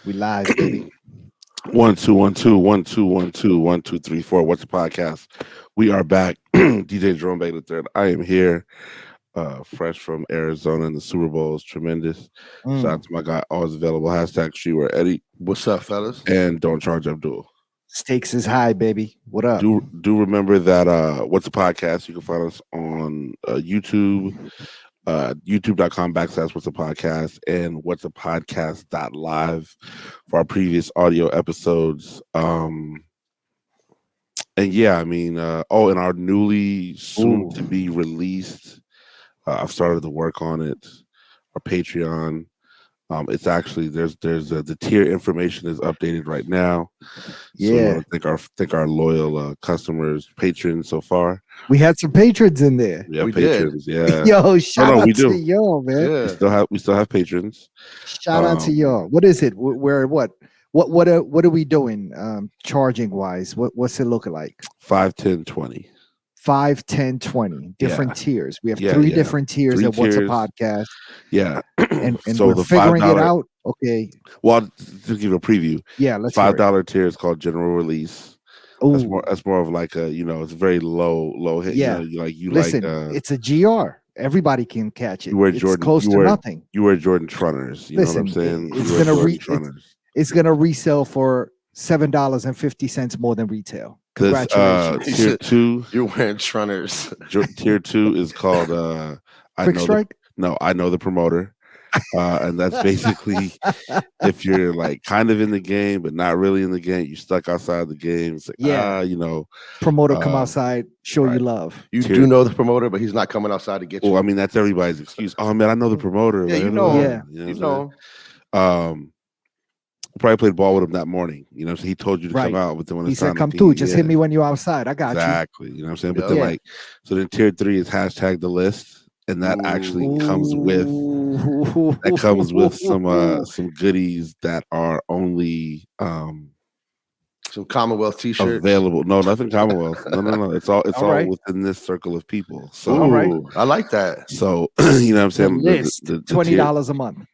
We live, baby. 1 2 1 2 1 2 1 2 1 2 3 4. What's the podcast? We are back. DJ Jerome Baker the third. I am here, fresh from Arizona, and the Super Bowl is tremendous. Shout out Mm. to my guy, always available. Hashtag Streetwear Eddie, What's up, fellas? and don't charge Abdul. Stakes is high, baby. What up? Do remember that what's the podcast? You can find us on YouTube, youtube.com/what's the podcast, and what's the podcast.live for our previous audio episodes. And yeah, I mean, and our newly soon to be released, I've started to work on it. Our Patreon. It's actually there's the tier information is updated right now. Yeah, So we want to thank our loyal customers, patrons so far. we had some patrons in there. Yeah, We patrons. Yeah. Yo, shout out we to do. y'all, man. Yeah. We still have patrons. Shout out to y'all. What is it? Where what are we doing? Charging wise, what's it looking like? 5, 10, 20. 5, 10, 20 different tiers. We have Yeah, three yeah. different tiers Three of what's a tiers. podcast, Yeah. and So we're the figuring it $5 out. Okay, Well, to give you a preview, yeah, let's hear it. $5 tier is called general release. Ooh, That's more of like a, it's very low hit. Yeah. Listen, it's a GR. Everybody can catch it. you wear It's Jordan- close you to wear- nothing. you wear Jordan Trunners. You Listen, know what I'm saying? it's You wear gonna Jordan re- Trunners. It's gonna resell for $7.50 more than retail. Congratulations. This, tier 2, You're wearing trunners. tier 2 is called Quick strike. I know the promoter. And that's basically if you're like kind of in the game but not really in the game, you're stuck outside the game. It's like, Yeah. Promoter come outside, show you right. love. You Tier- do know the promoter, but he's not coming outside to get you. Well, I mean that's everybody's excuse. Oh man, I know the promoter. yeah, man. you know Yeah. him. You You what I'm know saying? him. Probably played ball with him that morning. So he told you to Right. come out, but then when He it's said, time to "Come team, through, just hit yeah, me when you're outside. I got exactly. You know what I'm saying? But Yeah. then so then tier 3 is hashtag the list, and that actually you." comes with some goodies that are only Some Commonwealth T-shirts. available. No, nothing Commonwealth. No. It's all All right. within this circle of people. So All right. Ooh, I like that. So you know what I'm The saying? list, The $20 a month.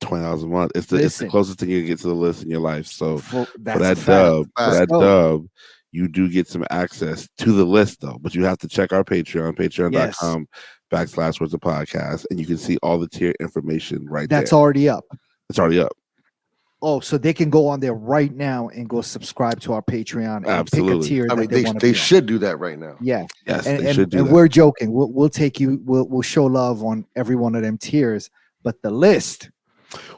$20 a month. It's the Listen. closest thing you can get to the list in your life. So For for that's a that fact. dub, Let's go. you do get some access to the list though. But you have to check our Patreon, patreon.com/what's the podcast, and you can see all the tier information right That's there. already up. It's already up. Oh, so they can go on there right now and go subscribe to our Patreon and Absolutely. pick a tier. I mean, that they, wanna be they on. should do that right now. Yeah, Yes, and, they and, should do and that. we're joking. We'll take you. We'll show love on every one of them tiers, but the list.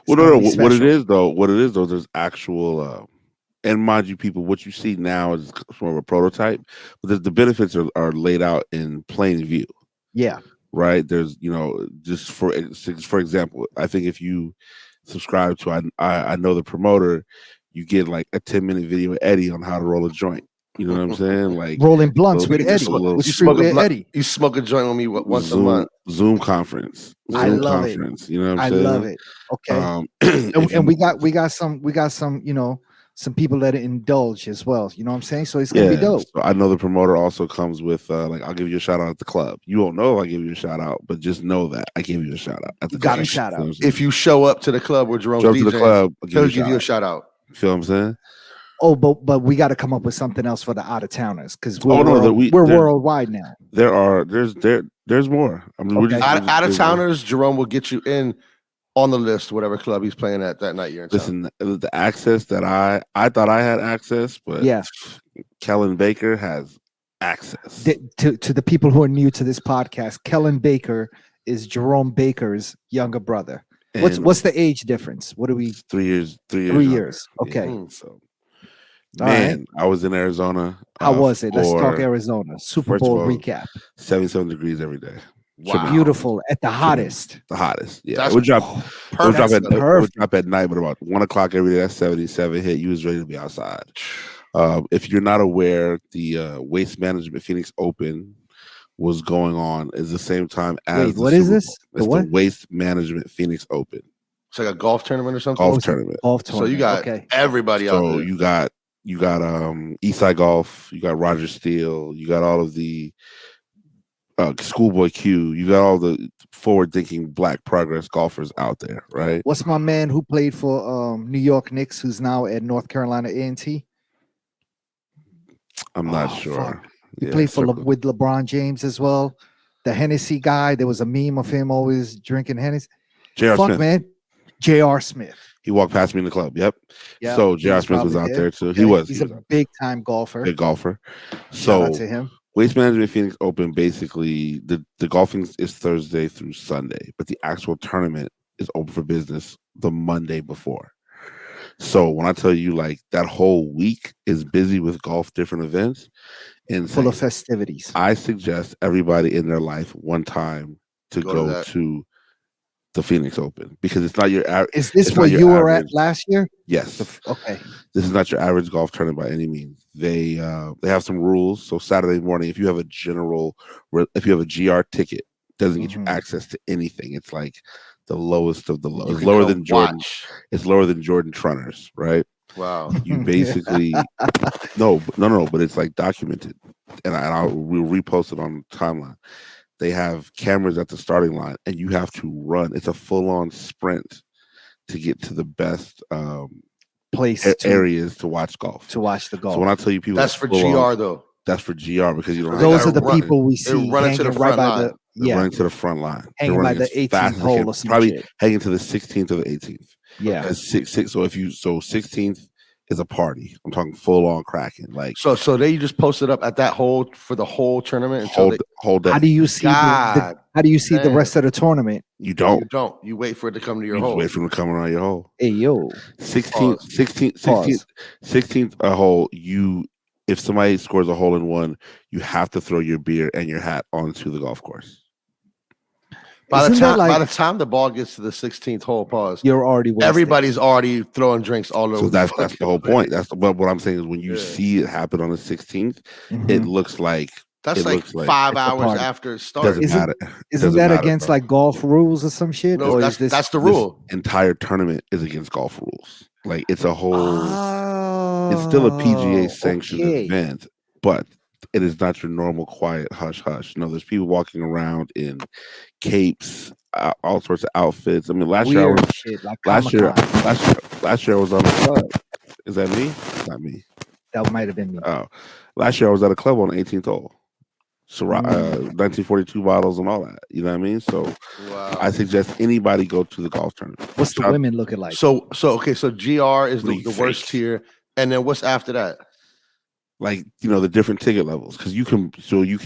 Well, gonna no. be What it special. is though, there's actual. And mind you, people, what you see now is more of a prototype, but the benefits are laid out in plain view. Yeah, Right? There's, just for example, I think if you subscribe to I know the promoter, you get like a 10-minute video with Eddie on how to roll a joint. You know what I'm saying? Like rolling blunts little- with just Eddie. a little With You smoke a Streetwear blunt. Eddie. You smoke a joint with me once a month. Zoom conference. I Zoom love it. conference. You know what I I'm saying? love it. Okay, If and you- we got some some people that indulge as well. You know what I'm saying? So it's gonna be dope. So I know the promoter also comes with like I'll give you a shout out at the club. You won't know if I give you a shout out, but just know that I give you a shout out at the You got club. a shout out. You know what I'm saying? If you show up to the club where Jerome's Show up to DJing, the club, I'll he'll give give you you a shout out. feel what I'm saying? Oh, but we got to come up with something else for the out of towners because Oh, no, that we're there- worldwide now. There's more. I mean, we're Okay. just Out of there's- towners, Jerome will get you in on the list, whatever club he's playing at that night. You're in town. Listen, the access that I thought I had access, but Yeah. Kellen Baker has access. To the people who are new to this podcast, Kellen Baker is Jerome Baker's younger brother. And What's the age difference? What do we? 3 years? 3 years. 3 younger. years. Okay. Yeah, so All man, I was in Arizona. How was it? Let's talk for Arizona Super first of Bowl all, recap. 77 degrees every day. Wow. Beautiful at the hottest. The hottest. Yeah. That's It would drop perfect. at night, but about 1 o'clock every day. That's 77 hit. You was ready to be outside. If you're not aware, the Waste Management Phoenix Open was going on at the same time as Wait, the what is Super this? Bowl. The It's what? the Waste Management Phoenix Open It's like a golf tournament or something. golf Oh, it's a tournament. Golf So tournament. you got okay. everybody out So there. you got Eastside Golf, you got Roger Steele, you got all of the Schoolboy Q. You got all the forward-thinking Black progress golfers out there, right? What's my man who played for New York Knicks, who's now at North Carolina A&T? I'm not Oh, sure. fuck. He played for with LeBron James as well. The Hennessy guy. There was a meme of him always drinking Hennessy. J.R. Fuck, Smith. man. J.R. Smith. He walked past me in the club. Yep. Yeah. So J.R. Smith was out there too. Okay. He was. He's he a was big time golfer. big golfer. Shout out So to him. Waste Management Phoenix Open, basically the golfing is Thursday through Sunday, but the actual tournament is open for business the Monday before. So when I tell you like that whole week is busy with golf different events and Full of festivities. I suggest everybody in their life one time to go to the Phoenix Open because it's not your average. Is this where you were at last year? Yes. Okay. This is not your average golf tournament by any means. They have some rules. So Saturday morning, if you have a GR ticket, doesn't get you access to anything. It's like the lowest of the low. It's lower than Jordan. It's lower than Jordan Trunner's, right? Wow. You basically no, but it's like documented, and we'll repost it on the timeline. They have cameras at the starting line, and you have to run. It's a full-on sprint to get to the best areas to watch golf. To watch the golf. So when I tell you people, that's for GR though. That's for GR because you don't. Those are the people we see running to the front line. Running to the front line. Hanging by the 18th hole or some probably shit. hanging to the 16th or the 18th. Yeah. Okay. So 16th is a party. I'm talking full on cracking. Like so they just posted up at that hole for the whole tournament whole day. How do you see the rest of the tournament? You don't. You don't. You wait for it to come to your you hole. Wait for them to come around your hole. Hey yo. 16th hole, if somebody scores a hole in one, you have to throw your beer and your hat onto the golf course. By the time the ball gets to the 16th hole, you're already wasted. Everybody's already throwing drinks all over. So that's the whole point. But what I'm saying is when you see it happen on the 16th, it looks like that's like 5 hours after it starts. Doesn't matter. Isn't that against like golf rules or some shit? No, that's the rule. This entire tournament is against golf rules. Like it's a whole. It's still a PGA sanctioned event, but it is not your normal quiet hush hush. No, there's people walking around in capes, all sorts of outfits. I mean, last year I was on the club. Is that me? Not me. That might have been me. Oh, last year I was at a club on the 18th hole. So 1942 bottles and all that. You know what I mean? So I suggest anybody go to the golf tournament. What's the women looking like? So GR is the worst tier, and then what's after that? Like the different ticket levels because you can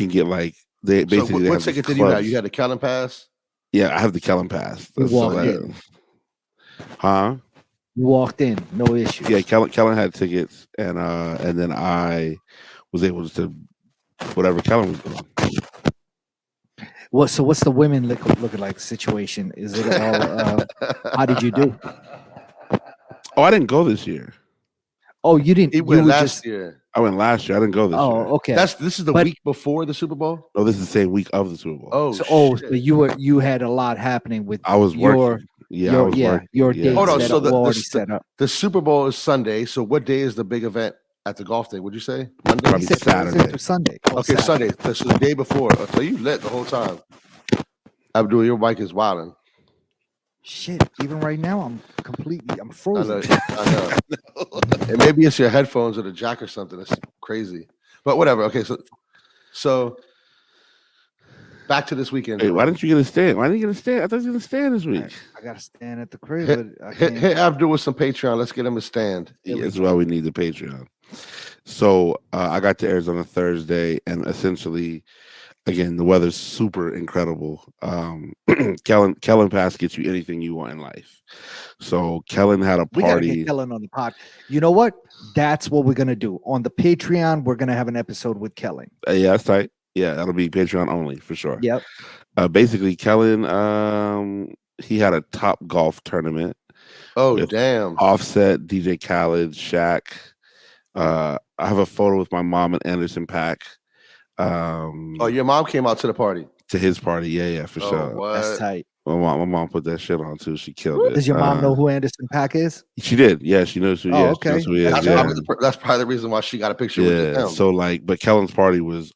get like they basically. So what ticket did you have? You had the Kellen Pass. Yeah, I have the Kellen Pass. You walked in. Huh? You walked in, no issues. Yeah, Kellen had tickets, and then I was able to whatever Kellen was doing. So what's the women looking like situation? Is it all? How did you do? Oh, I didn't go this year. Oh, you didn't. He went last year. I went last year. I didn't go this year. Oh, okay. This is the week before the Super Bowl. No, this is the same week of the Super Bowl. So you had a lot happening with. I was working. Your dates. Hold on. So the Super Bowl is Sunday. So what day is the big event at the golf day? Would you say Monday? Probably Saturday. Sunday. Okay, Sunday. So the day before. So you lit the whole time. Abdul, your bike is wilding. Shit, even right now I'm frozen. I know. And maybe it's your headphones or the jack or something. That's crazy. But whatever. Okay, so back to this weekend. Hey, why didn't you get a stand? Why didn't you get a stand? I thought you were gonna stand this week. I got to stand at the crib, but I can't. Hit Abdul with some Patreon. Let's get him a stand. Yeah, that's why we need the Patreon. So I got to Arizona Thursday, and essentially, again, the weather's super incredible. Kellen Pass gets you anything you want in life. So Kellen had a party. We gotta get Kellen on the pod. You know what? That's what we're gonna do on the Patreon. We're gonna have an episode with Kellen. Yeah, that's tight. Yeah, that'll be Patreon only for sure. Yep. Basically, Kellen, he had a top golf tournament. Oh, damn. Offset, DJ Khaled, Shaq. I have a photo with my mom and Anderson .Paak. Your mom came out to the party? To his party, yeah, for sure. What? That's tight. My mom put that shit on too. She killed it. Does your mom know who Anderson .Paak is? She did. Yeah, she knows who. Okay. Knows who he is. That's probably the reason why she got a picture with him. So but Kellen's party was,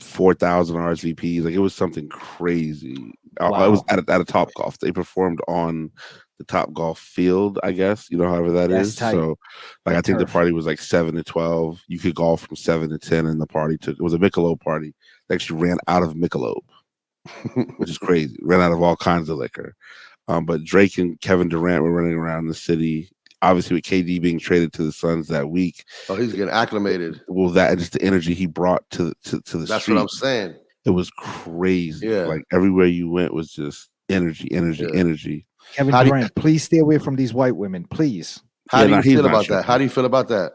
4,000 RSVPs. Like it was something crazy. It was Wow. at a Top Golf. They performed on the Top Golf field, I guess. You know, however that That's is. tight. So, like, I think the Turf. party was like 7 to 12. You could golf from 7 to 10, and the party it was a Michelob party. They actually ran out of Michelob, which is crazy. Ran out of all kinds of liquor. But Drake and Kevin Durant were running around the city. Obviously, with KD being traded to the Suns that week. Oh, he's getting acclimated. Well, that and just the energy he brought to the That's street. what I'm saying. It was crazy. Yeah. Like everywhere you went was just energy. Kevin Durant, please stay away from these white women, please. How do you feel about that? How do you feel about that?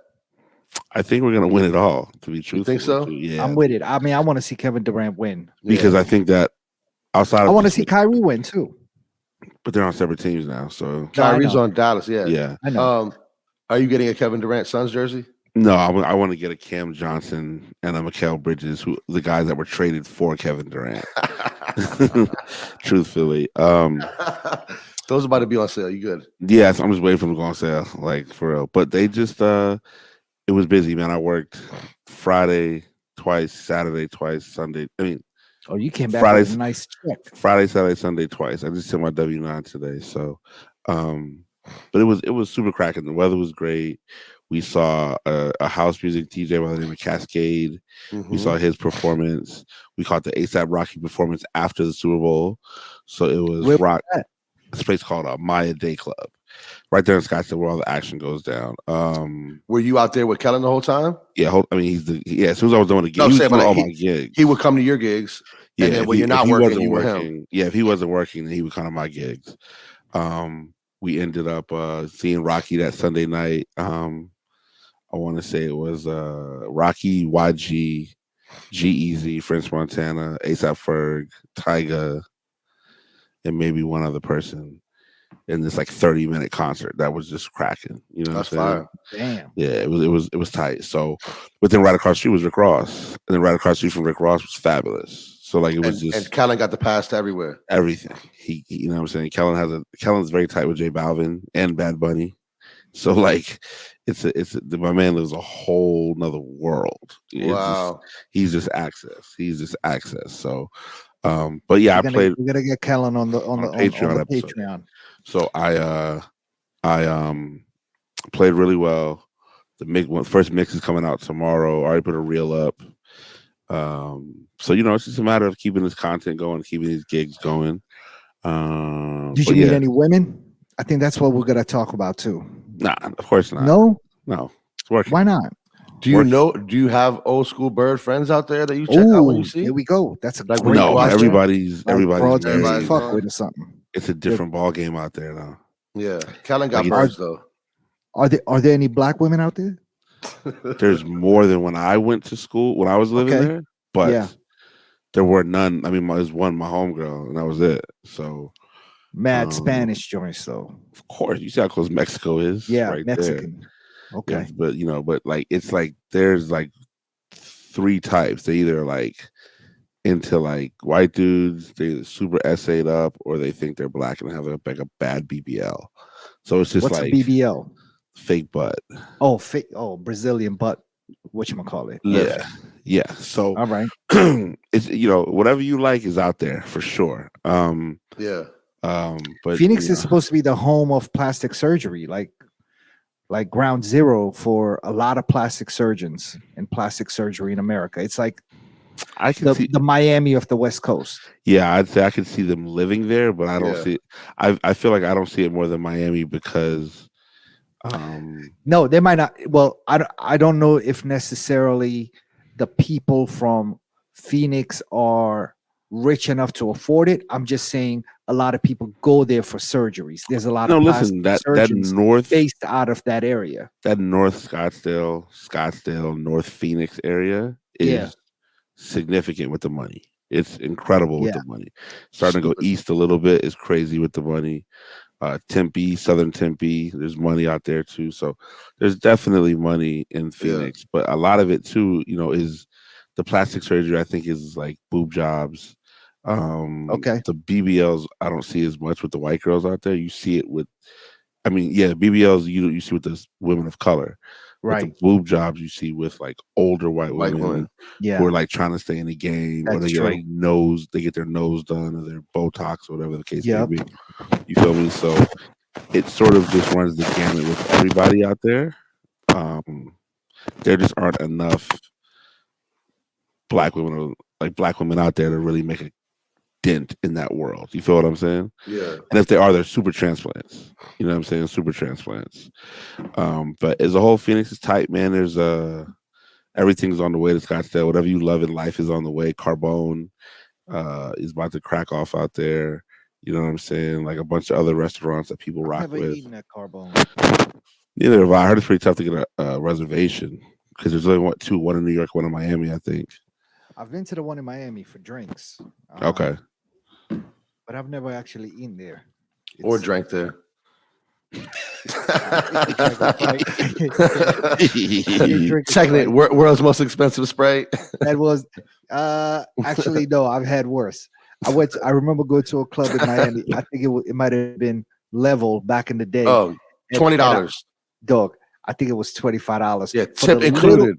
I think we're gonna win it all. To be truthful, you think so? Yeah, I'm with it. I mean, I want to see Kevin Durant win because I think that outside, I want to see Kyrie win too. But they're on separate teams now, so Kyrie's on Dallas. Yeah, I know. Are you getting a Kevin Durant Suns jersey? No, I want to get a Cam Johnson and a Mikal Bridges, the guys that were traded for Kevin Durant. Truthfully, those are about to be on sale. You good? Yes, I'm just waiting for them to go on sale, like for real. But they just it was busy, man. I worked Friday twice, Saturday twice, Sunday. I mean, you came back with a nice check. Friday, Saturday, Sunday twice. I just took my W-9 today, so but it was super cracking. The weather was great. We saw a house music DJ by the name of Cascade. Mm-hmm. We saw his performance. We caught the ASAP Rocky performance after the Super Bowl. So it was rock. This place called Maya Day Club, right there in Scottsdale, where all the action goes down. Were you out there with Kellen the whole time? Yeah, I mean, as soon as I was doing the gig, he was doing all my gigs. He would come to your gigs. Yeah, and then when you're not working, you were him. Yeah, if he wasn't working, then he would come to my gigs. We ended up seeing Rocky that Sunday night. I want to say it was Rocky, YG, G-Eazy, French Montana, ASAP Ferg, Tyga, and maybe one other person in this like 30-minute concert that was just cracking. You know, that's fire. Damn. Yeah, it was tight. So, but then right across the street was Rick Ross, and then right across the street from Rick Ross was Fabulous. So like it was and Kellen got the pass to everywhere. Everything. He you know what I'm saying? Kellen's very tight with J Balvin and Bad Bunny. So like my man lives a whole nother world. Wow. He's just access. So but yeah, we're gonna get Kellen on the Patreon. So I played really well. The first mix is coming out tomorrow. I already put a reel up. So it's just a matter of keeping this content going, keeping these gigs going. Did you meet any women? I think that's what we're gonna talk about too. Nah, of course not. No, it's working. Why not? Do you have old school bird friends out there that you check out when you see? Here we go. That's a great question. Everybody's fuck with or something. It's a different ball game out there now. Yeah, Kellen got birds though. Are there any black women out there? There's more than when I went to school when I was living there, but there were none. I mean, there was one, my homegirl, and that was it. So mad Spanish joints though. Of course, you see how close Mexico is. Yeah, right Mexican. There. Okay, yeah, but like it's like there's like three types. They either like into like white dudes, they either super essayed up, or they think they're black and have like a bad BBL. So it's just what's like a BBL? Fake butt. Oh, fake. Oh, Brazilian butt. Whatchamacallit. Yeah. So all right. It's whatever you like is out there for sure. But Phoenix is supposed to be the home of plastic surgery, like ground zero for a lot of plastic surgeons and plastic surgery in America. It's like I can see the Miami of the West Coast. Yeah, I'd say I could see them living there, but I don't see it. I feel like I don't see it more than Miami because no, they might not. Well, I don't know if necessarily the people from Phoenix are rich enough to afford it. I'm just saying a lot of people go there for surgeries. There's a lot of that north based out of that area. That North Scottsdale, North Phoenix area is significant with the money. It's incredible with the money. Starting to go east a little bit is crazy with the money. Tempe, Southern Tempe, there's money out there too. So there's definitely money in Phoenix, but a lot of it too, is the plastic surgery. I think is like boob jobs. The BBLs I don't see as much with the white girls out there. You see it with I mean, yeah, BBLs you see with the women of color, but the Right. boob jobs you see with like older white White women women. who Yeah, are like trying to stay in the game, or that's they get true. like they get their nose done, or their Botox, or whatever the case may Yep. be. You feel me? So it sort of just runs the gamut with everybody out there. Um, there just aren't enough black women out there to really make a dent in that world. You feel what I'm saying? Yeah. And if they are, they're super transplants. You know what I'm saying? Super transplants. But as a whole, Phoenix is tight, man. There's everything's on the way to Scottsdale. Whatever you love in life is on the way. Carbone is about to crack off out there. You know what I'm saying? Like a bunch of other restaurants that people I've rock never with. eaten at Carbone. Neither have I. I heard it's pretty tough to get a reservation because there's only one in New York, one in Miami, I think. I've been to the one in Miami for drinks, Okay. but I've never actually eaten there. Or It's drank there. I drank a Sprite. I did drink a Technically, Sprite. world's most expensive Sprite. That was actually no. I've had worse. I remember going to a club in Miami. I think it might have been Level back in the day. Oh, $20. Dog. I think it was $25. Yeah, for tip the included.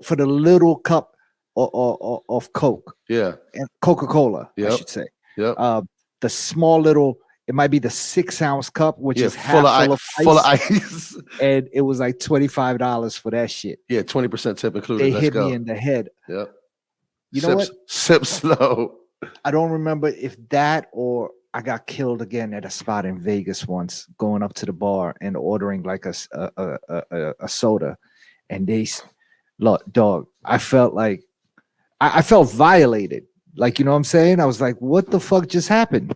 for the little cup of Coke Yeah. and Coca-Cola, I Yep. should say. Yep. The small little, it might be the 6-ounce cup, which Yeah, is half full of ice. and it was like $25 for that shit. Yeah, 20% tip included. They Let's hit go. me in the head. Yep. You know what? Sip slow. I don't remember if that or I got killed again at a spot in Vegas once, going up to the bar and ordering like a soda, and look, dog. I felt like I felt violated. Like, you know what I'm saying? I was like, what the fuck just happened?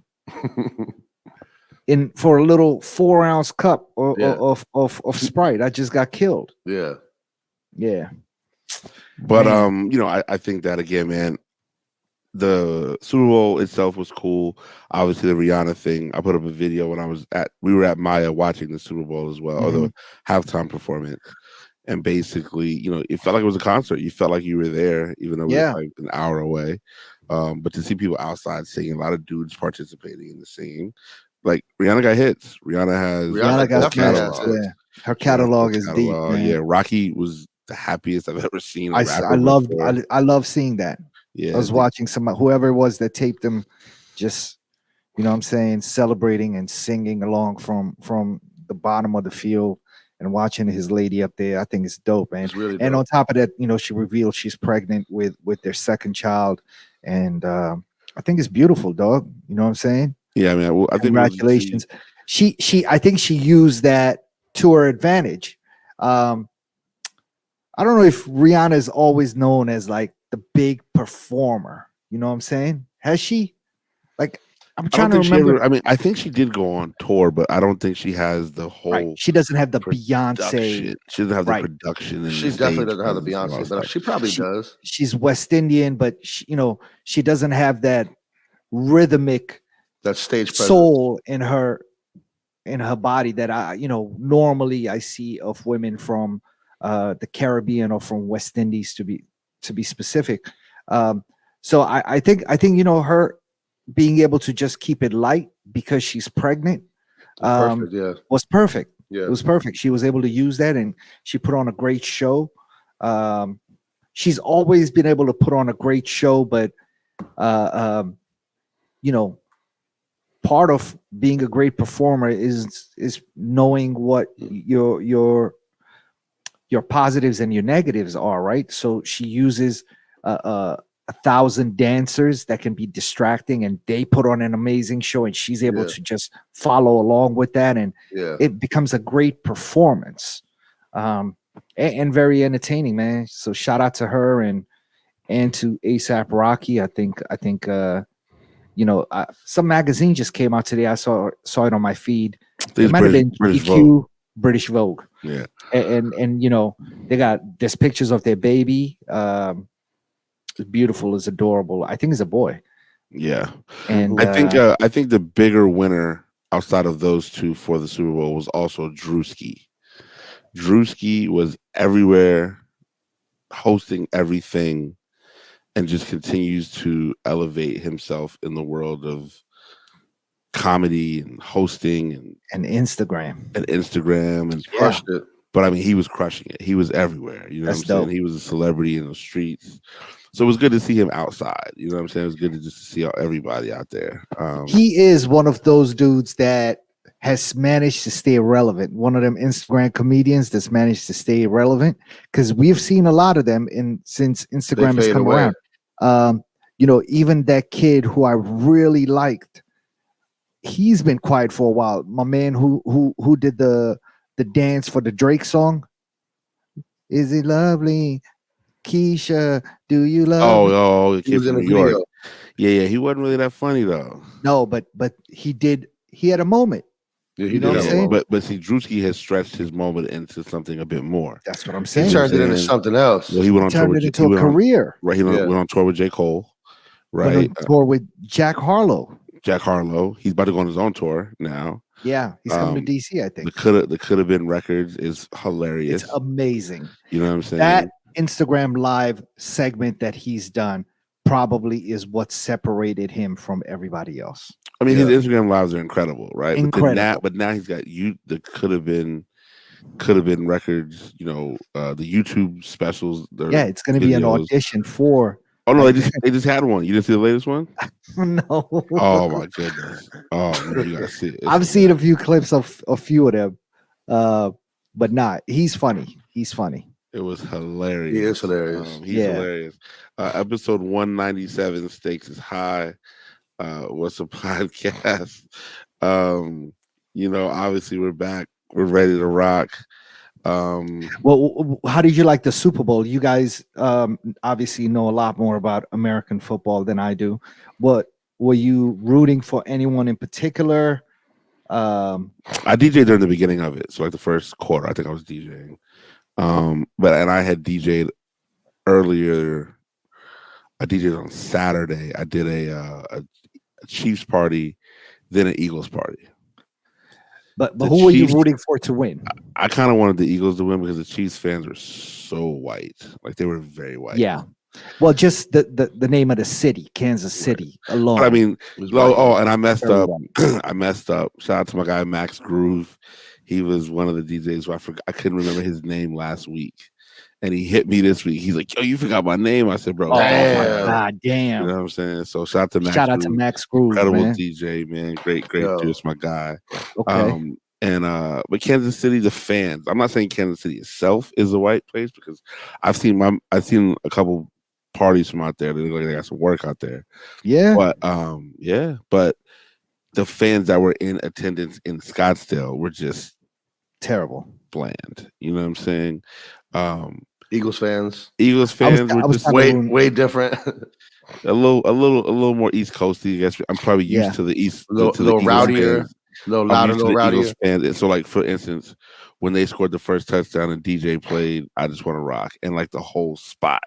For a little 4-ounce cup of Sprite, I just got killed. Yeah. Yeah. But Man. I think that again, man, the Super Bowl itself was cool. Obviously, the Rihanna thing. I put up a video when we were at Maya watching the Super Bowl as well, or the halftime performance. And basically, it felt like it was a concert. You felt like you were there, even though we were like an hour away. But to see people outside singing, a lot of dudes participating in the singing. Like Rihanna got hits. Rihanna got definitely hits. Yeah. Her catalog is deep, man. Yeah, Rocky was the happiest I've ever seen. I love seeing that. Yeah, I was watching whoever it was that taped them, just, you know what I'm saying, celebrating and singing along from the bottom of the field and watching his lady up there. I think it's dope, man. Really and dope. on top of that, she revealed she's pregnant with their second child, and I think it's beautiful, dog. You know what I'm saying? Yeah, man. Well, I think congratulations. I think she used that to her advantage. I don't know if Rihanna is always known as like the big performer. You know what I'm saying? Has she? Like, I'm trying to remember. I think she did go on tour, but I don't think she has the whole. Right. She doesn't have the production. Beyonce. She doesn't have the production. And she definitely doesn't have the Beyonce, but she probably does. She's West Indian, but she doesn't have that rhythmic, that stage soul in her body that normally I see of women from the Caribbean or from West Indies, to be specific. So I think her being able to just keep it light because she's pregnant was perfect. Yeah. It was perfect. She was able to use that, and she put on a great show. She's always been able to put on a great show, but part of being a great performer is knowing what your positives and your negatives are, right? So she uses 1,000 dancers that can be distracting, and they put on an amazing show, and she's able to just follow along with that, and it becomes a great performance, and very entertaining, man. So shout out to her and to ASAP Rocky. I think some magazine just came out today. I saw it on my feed. It might have been GQ, British Vogue. Yeah, and they got there's pictures of their baby. It's beautiful, it's adorable. I think it's a boy. Yeah, and I think the bigger winner outside of those two for the Super Bowl was also Drewski. Drewski was everywhere, hosting everything, and just continues to elevate himself in the world of comedy and hosting And Instagram. and Instagram and Yeah, Crushed it. but I mean he was crushing it. He was everywhere. You know what that's I'm saying? dope. He was a celebrity in the streets. So it was good to see him outside. You know what I'm saying? It was good to just see everybody out there. He is one of those dudes that has managed to stay relevant. One of them Instagram comedians that's managed to stay relevant because we've seen a lot of them since They Instagram has fade come away. around. Even that kid who I really liked, he's been quiet for a while. My man who did the dance for the Drake song. Is it lovely? Keisha, do you love me? The He kid was in from the New York. video. Yeah, he wasn't really that funny though. No, but he had a moment. Yeah, he You know did what I'm have a saying? moment. But see, Drewski has stretched his moment into something a bit more. That's what I'm He saying. You know what turned I'm it into saying? something else. Well, he went on tour Turned with it into a career. He Yeah. went on tour with J. Cole, Went right? on tour with Jack Harlow. Jack Harlow. He's about to go on his own tour now. Yeah, he's coming to Um, DC, I think. the could have been records is It's hilarious. amazing. You know what I'm saying? That Instagram live segment that he's done probably is what separated him from everybody else. I mean, Yeah. his Instagram lives are incredible, right? Incredible. But now he's got the could have been records. You know, the YouTube specials. Their Yeah, it's going to be an videos. audition for. Oh no, I they just had one. You didn't see the latest one? no. Oh my goodness! Oh man, you gotta see it. I've seen a few clips of a few of them, but not. He's funny. He's funny. It was hilarious. He is hilarious. He's Yeah. hilarious. Episode 197, stakes is high. What's a podcast? Obviously we're back. We're ready to rock. Well, how did you like the Super Bowl? You guys obviously know a lot more about American football than I do. What were you rooting for anyone in particular? I DJ'd during the beginning of it, so like the first quarter, I think I was DJing. But I had DJ'd earlier. I DJ'd on Saturday. I did a Chiefs party, then an Eagles party. But The who were you Chiefs- rooting for to win? I kind of wanted the Eagles to win because the Chiefs fans were so white. Like they were very white. Yeah. Well, just the name of the city, Kansas City alone. But I mean, It was white. and I messed Very up. white. I messed up. Shout out to my guy Max Groove. He was one of the DJs who I couldn't remember his name last week. And he hit me this week. He's like, "Yo, you forgot my name." I said, "Bro, Oh my Damn. God, you damn! know what I'm saying?" So shout out to Max. Shout out to Groove. Max Groove, Incredible man. DJ, man. Great Yo. dude. It's my guy. Okay. But Kansas City, the fans. I'm not saying Kansas City itself is a white place because I've seen a couple parties from out there. They look like they got some work out there. Yeah. But the fans that were in attendance in Scottsdale were just Terrible. bland. You know what I'm saying? Eagles fans. Eagles fans were just Way different. a little more East Coasty. I guess I'm probably used Yeah. to the East, Little to the Eagles rowdier. fans. A little I'm louder, a used to little the Eagles rowdier. fans. And so, like for instance, when they scored the first touchdown and DJ played "I Just Want to Rock," and like the whole spot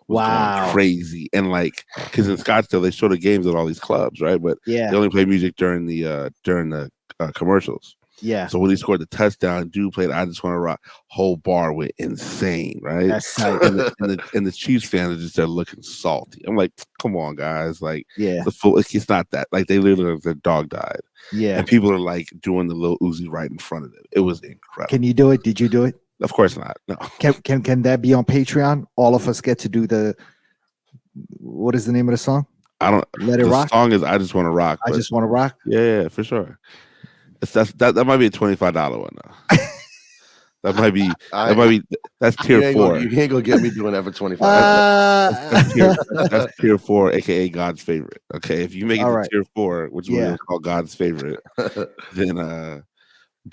was Wow. going crazy, and like because in Scottsdale they show the games at all these clubs, right? But Yeah. they only play music during the commercials. Yeah. So when he scored the touchdown, dude played "I Just Want to Rock." Whole bar went insane, right? That's tight. and the Chiefs fans are just there looking salty. I'm like, come on, guys, like Yeah. it's not that. Like they literally their dog died, Yeah. and people are like doing the little Uzi right in front of them. It was incredible. Can you do it? Did you do it? Of course not. No. Can that be on Patreon? All of us get to do the. What is the name of the song? I don't. Let It The Rock. song is "I Just Want to Rock." I but just want to rock. yeah, for sure. That might be a $25 one though. That might be that's tier 4. You ain't gonna get me doing that for 25. That's tier 4, aka God's favorite. Okay, if you make it All to right. tier 4, which Yeah. we call God's favorite, then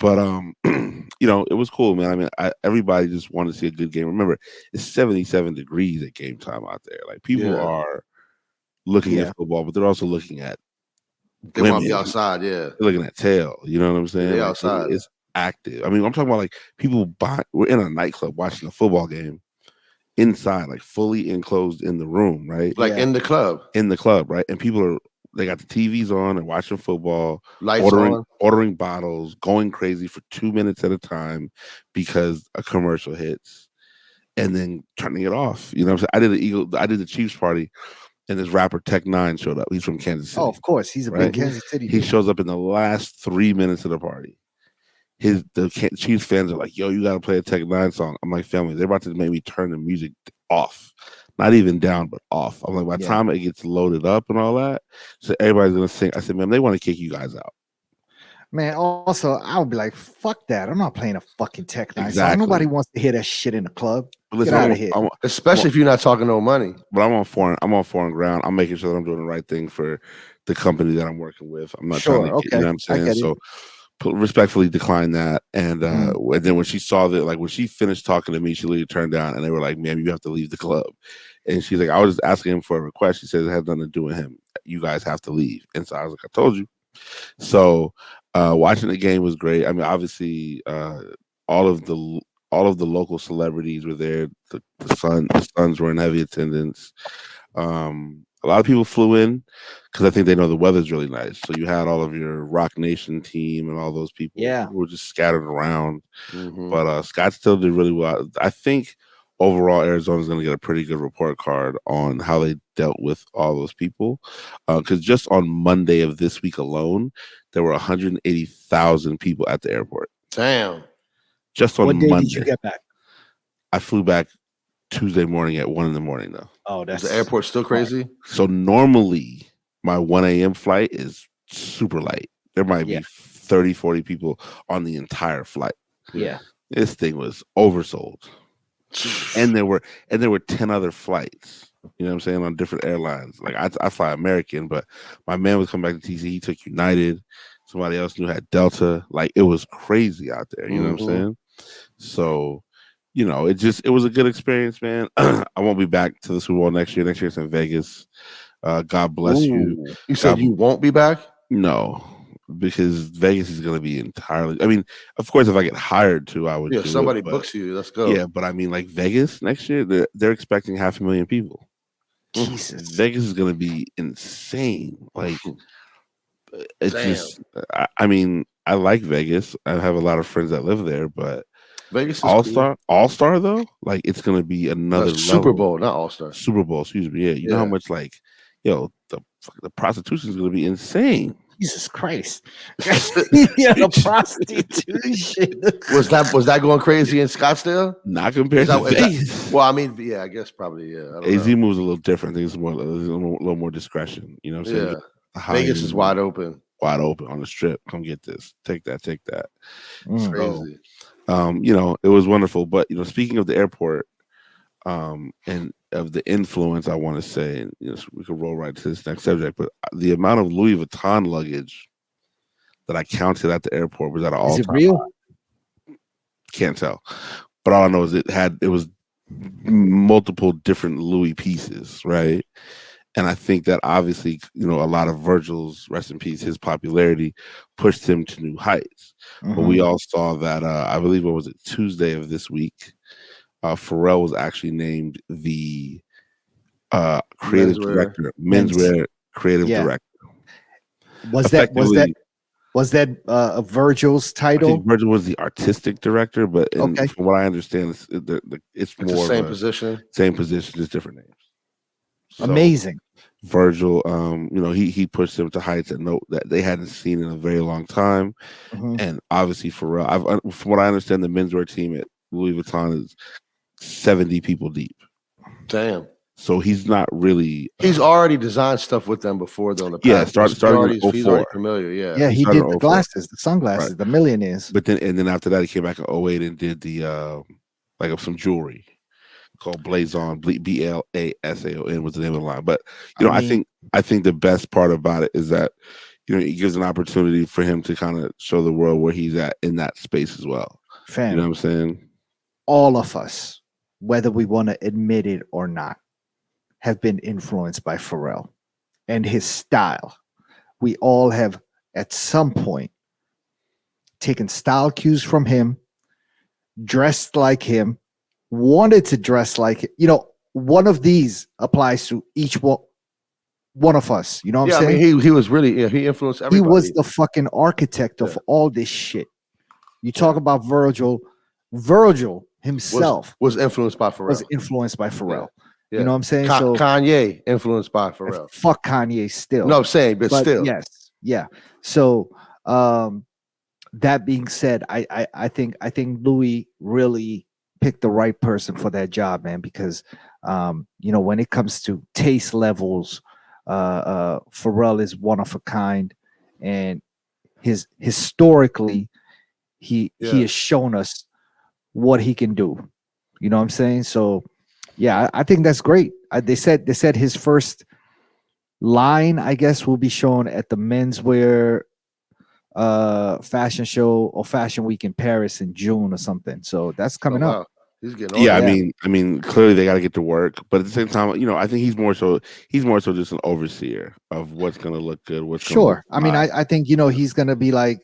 it was cool, man. I mean, everybody just wanted to see a good game. Remember, it's 77 degrees at game time out there. Like people Yeah. are looking Yeah. at football, but they're also looking at They want to be women. outside, yeah. They're looking at tail. You know what I'm saying? They Like, outside. it's active. I mean, I'm talking about like people we're in a nightclub watching a football game inside, like fully enclosed in the room, right? Like Yeah. in the club. In the club, right? And people they got the TVs on and watching football, Lights on. ordering bottles, going crazy for 2 minutes at a time because a commercial hits, and then turning it off. You know what I'm saying? I did the Chiefs party, and this rapper Tech Nine showed up. He's from Kansas City. Oh, of course, he's a right? big Kansas City. He dude. shows up in the last 3 minutes of the party. The Chiefs fans are like, "Yo, you gotta play a Tech Nine song." I'm like, "Family, they're about to make me turn the music off, not even down, but off." I'm like, by the Yeah. time it gets loaded up and all that, so everybody's gonna sing. I said, "Man, they want to kick you guys out." Man, also, I would be like, fuck that. I'm not playing a fucking Tech Nine song. Exactly. Nobody wants to hear that shit in the club. But listen, Get out of here. Especially if you're not talking no money. But I'm on foreign ground. I'm making sure that I'm doing the right thing for the company that I'm working with. I'm not trying to, Okay. you know what I'm saying? I get So respectfully decline that. And then when she saw that, like when she finished talking to me, she literally turned down and they were like, "Ma'am, you have to leave the club." And she's like, "I was just asking him for a request." She said it had nothing to do with him. You guys have to leave. And so I was like, "I told you." So watching the game was great. I mean, obviously, all of the local celebrities were there. The Suns were in heavy attendance. A lot of people flew in because I think they know the weather's really nice. So you had all of your Rock Nation team and all those people who were just scattered around. But Scottsdale did really well. I think overall Arizona's going to get a pretty good report card on how they dealt with all those people. Because just on Monday of this week alone, there were 180,000 people at the airport. Damn. Just on what day Monday. did you get back? I flew back Tuesday morning at 1 a.m. though. Oh, that's the airport still crazy. So normally my 1 a.m. flight is super light. There might be 30, 40 people on the entire flight. Yeah. This thing was oversold. And there were 10 other flights, you know what I'm saying, on different airlines. Like I fly American, but my man was coming back to TC. He took United. Somebody else knew had Delta. Like it was crazy out there. You know what I'm saying? So, you know, it was a good experience, man. I won't be back to the Super Bowl next year. Next year it's in Vegas. God bless you. You said you won't be back? No, because Vegas is going to be entirely. I mean, of course, if I get hired to, I would. Yeah, somebody books you. Let's go. Yeah, but I mean, like Vegas next year, they're expecting 500,000 people. Jesus, Vegas is going to be insane. Like, it's just. I mean, I like Vegas. I have a lot of friends that live there, but Vegas is All-Star though, like it's going to be another Super Bowl, not All-Star. Super Bowl, excuse me. Yeah, you know how much like, the prostitution is going to be insane. Jesus Christ. The prostitution. Was that going crazy in Scottsdale? Not compared to Vegas. Well, I mean, yeah, I guess probably, yeah. AZ moves a little different. I think it's a little more discretion. You know what I'm saying? Yeah. Vegas is wide open. Wide open on the strip. Come get this. Take that. Crazy. You know, it was wonderful. But, you know, speaking of the airport, and of the influence, I want to say, and you know, we could roll right to this next subject, but the amount of Louis Vuitton luggage that I counted at the airport was at an all-time. Is it real? Can't tell, but all I know is it was multiple different Louis pieces, right? And I think that obviously, you know, a lot of Virgil's, rest in peace, his popularity pushed him to new heights. But we all saw that, I believe, what was it, Tuesday of this week, Pharrell was actually named the creative director, menswear creative director. Was that Virgil's title? I think Virgil was the artistic director, but from what I understand, it's more the same position. Same position, just different names. So, amazing. Virgil, you know, he pushed them to heights that they hadn't seen in a very long time, and obviously Pharrell. From what I understand, the menswear team at Louis Vuitton is 70 people deep. Damn. So he's not really. He's already designed stuff with them before, though. In the past. He's already familiar. Yeah, he did the glasses, the sunglasses, the Millionaires. But then after that, he came back in 2008 and did the some jewelry called Blazon, BLASAON was the name of the line. But you know, I think the best part about it is that, you know, it gives an opportunity for him to kind of show the world where he's at in that space as well. Fam, you know what I'm saying? All of us, whether we want to admit it or not, have been influenced by Pharrell and his style. We all have, at some point, taken style cues from him, dressed like him, wanted to dress like it. You know, one of these applies to each one of us. You know what I'm saying? I mean, he was really, he influenced everybody. He was the fucking architect of all this shit. You talk about Virgil himself was influenced by Pharrell. Was influenced by Pharrell. Yeah. You know what I'm saying? So Kanye influenced by Pharrell. fuck Kanye still. No, I'm saying, but still. Yes, yeah. So that being said, I think Louis really picked the right person for that job, man, because when it comes to taste levels, Pharrell is one of a kind, and historically he has shown us what he can do. You know what I'm saying? So yeah, I think that's great. They said his first line, I guess, will be shown at the menswear fashion show or fashion week in Paris in June or something. So that's coming up. He's getting on. Yeah, it. I mean, clearly they got to get to work, but at the same time, I think he's more so just an overseer of what's going to look good. Sure. I mean, I think he's going to be like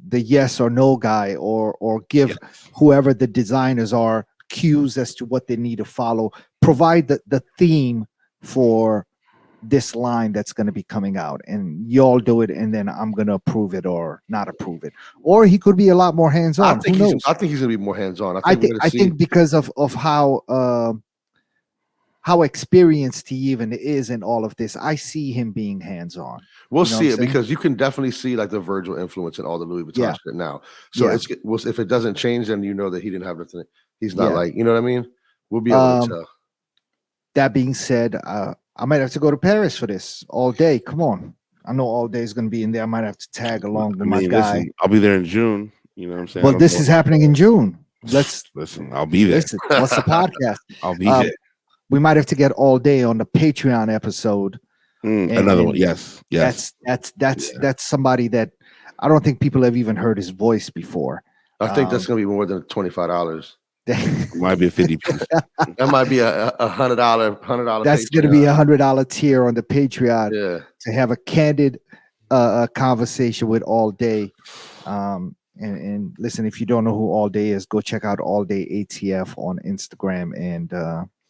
the yes or no guy, or give whoever the designers are cues as to what they need to follow. Provide the theme for this line that's going to be coming out, and y'all do it, and then I'm going to approve it or not approve it. Or he could be a lot more hands-on. Who knows? I think he's going to be more hands-on. I think because of how experienced he even is in all of this, I see him being hands-on. We'll see it, because you can definitely see like the Virgil influence in all the Louis Vuitton shit now. So if it doesn't change, then you know that he didn't have nothing. He's not like, you know what I mean? We'll be able to tell. That being said, I might have to go to Paris for this all day. Come on. I know all day is going to be in there. I might have to tag along with my guy. Listen, I'll be there in June. You know what I'm saying? Well, this is happening in June. Listen. I'll be there. Listen, what's the podcast? I'll be there. We might have to get all day on the Patreon episode. Another one. Yes. That's somebody that I don't think people have even heard his voice before. I think that's going to be more than $25. It might be a 50 piece. That might be a $100. That's going to be a $100 tier on the Patreon. Yeah. To have a candid conversation with All Day. And listen, if you don't know who All Day is, go check out All Day ATF on Instagram and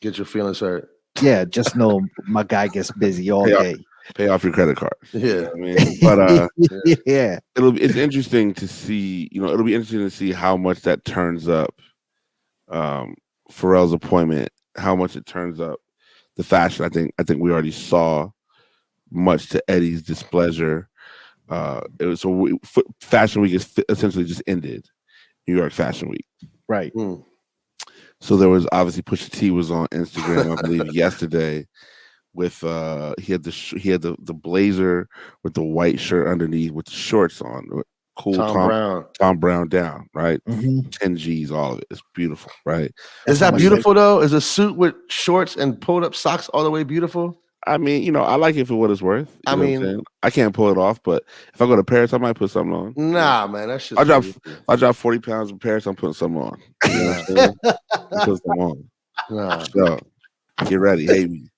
get your feelings hurt. Yeah, just know my guy gets busy all day. Pay off your credit card. Yeah, I mean, but yeah, it's interesting to see. It'll be interesting to see how much that turns up Pharrell's appointment. How much it turns up the fashion. I think we already saw, much to Eddie's displeasure. Fashion Week is essentially just ended. New York Fashion Week, right? So there was obviously Pusha T was on Instagram, I believe, yesterday. With he had the blazer with the white shirt underneath with the shorts on. Cool Tom Brown down, right? 10 G's, all of it. It's beautiful, right? Is that beautiful though? Is a suit with shorts and pulled up socks all the way beautiful? I mean, I like it for what it's worth. I mean, I can't pull it off, but if I go to Paris, I might put something on. Nah, man, that's just. I drop 40 pounds in Paris. I'm putting something on. You know what I'm saying? I'm putting something on. Nah. So get ready, hate me.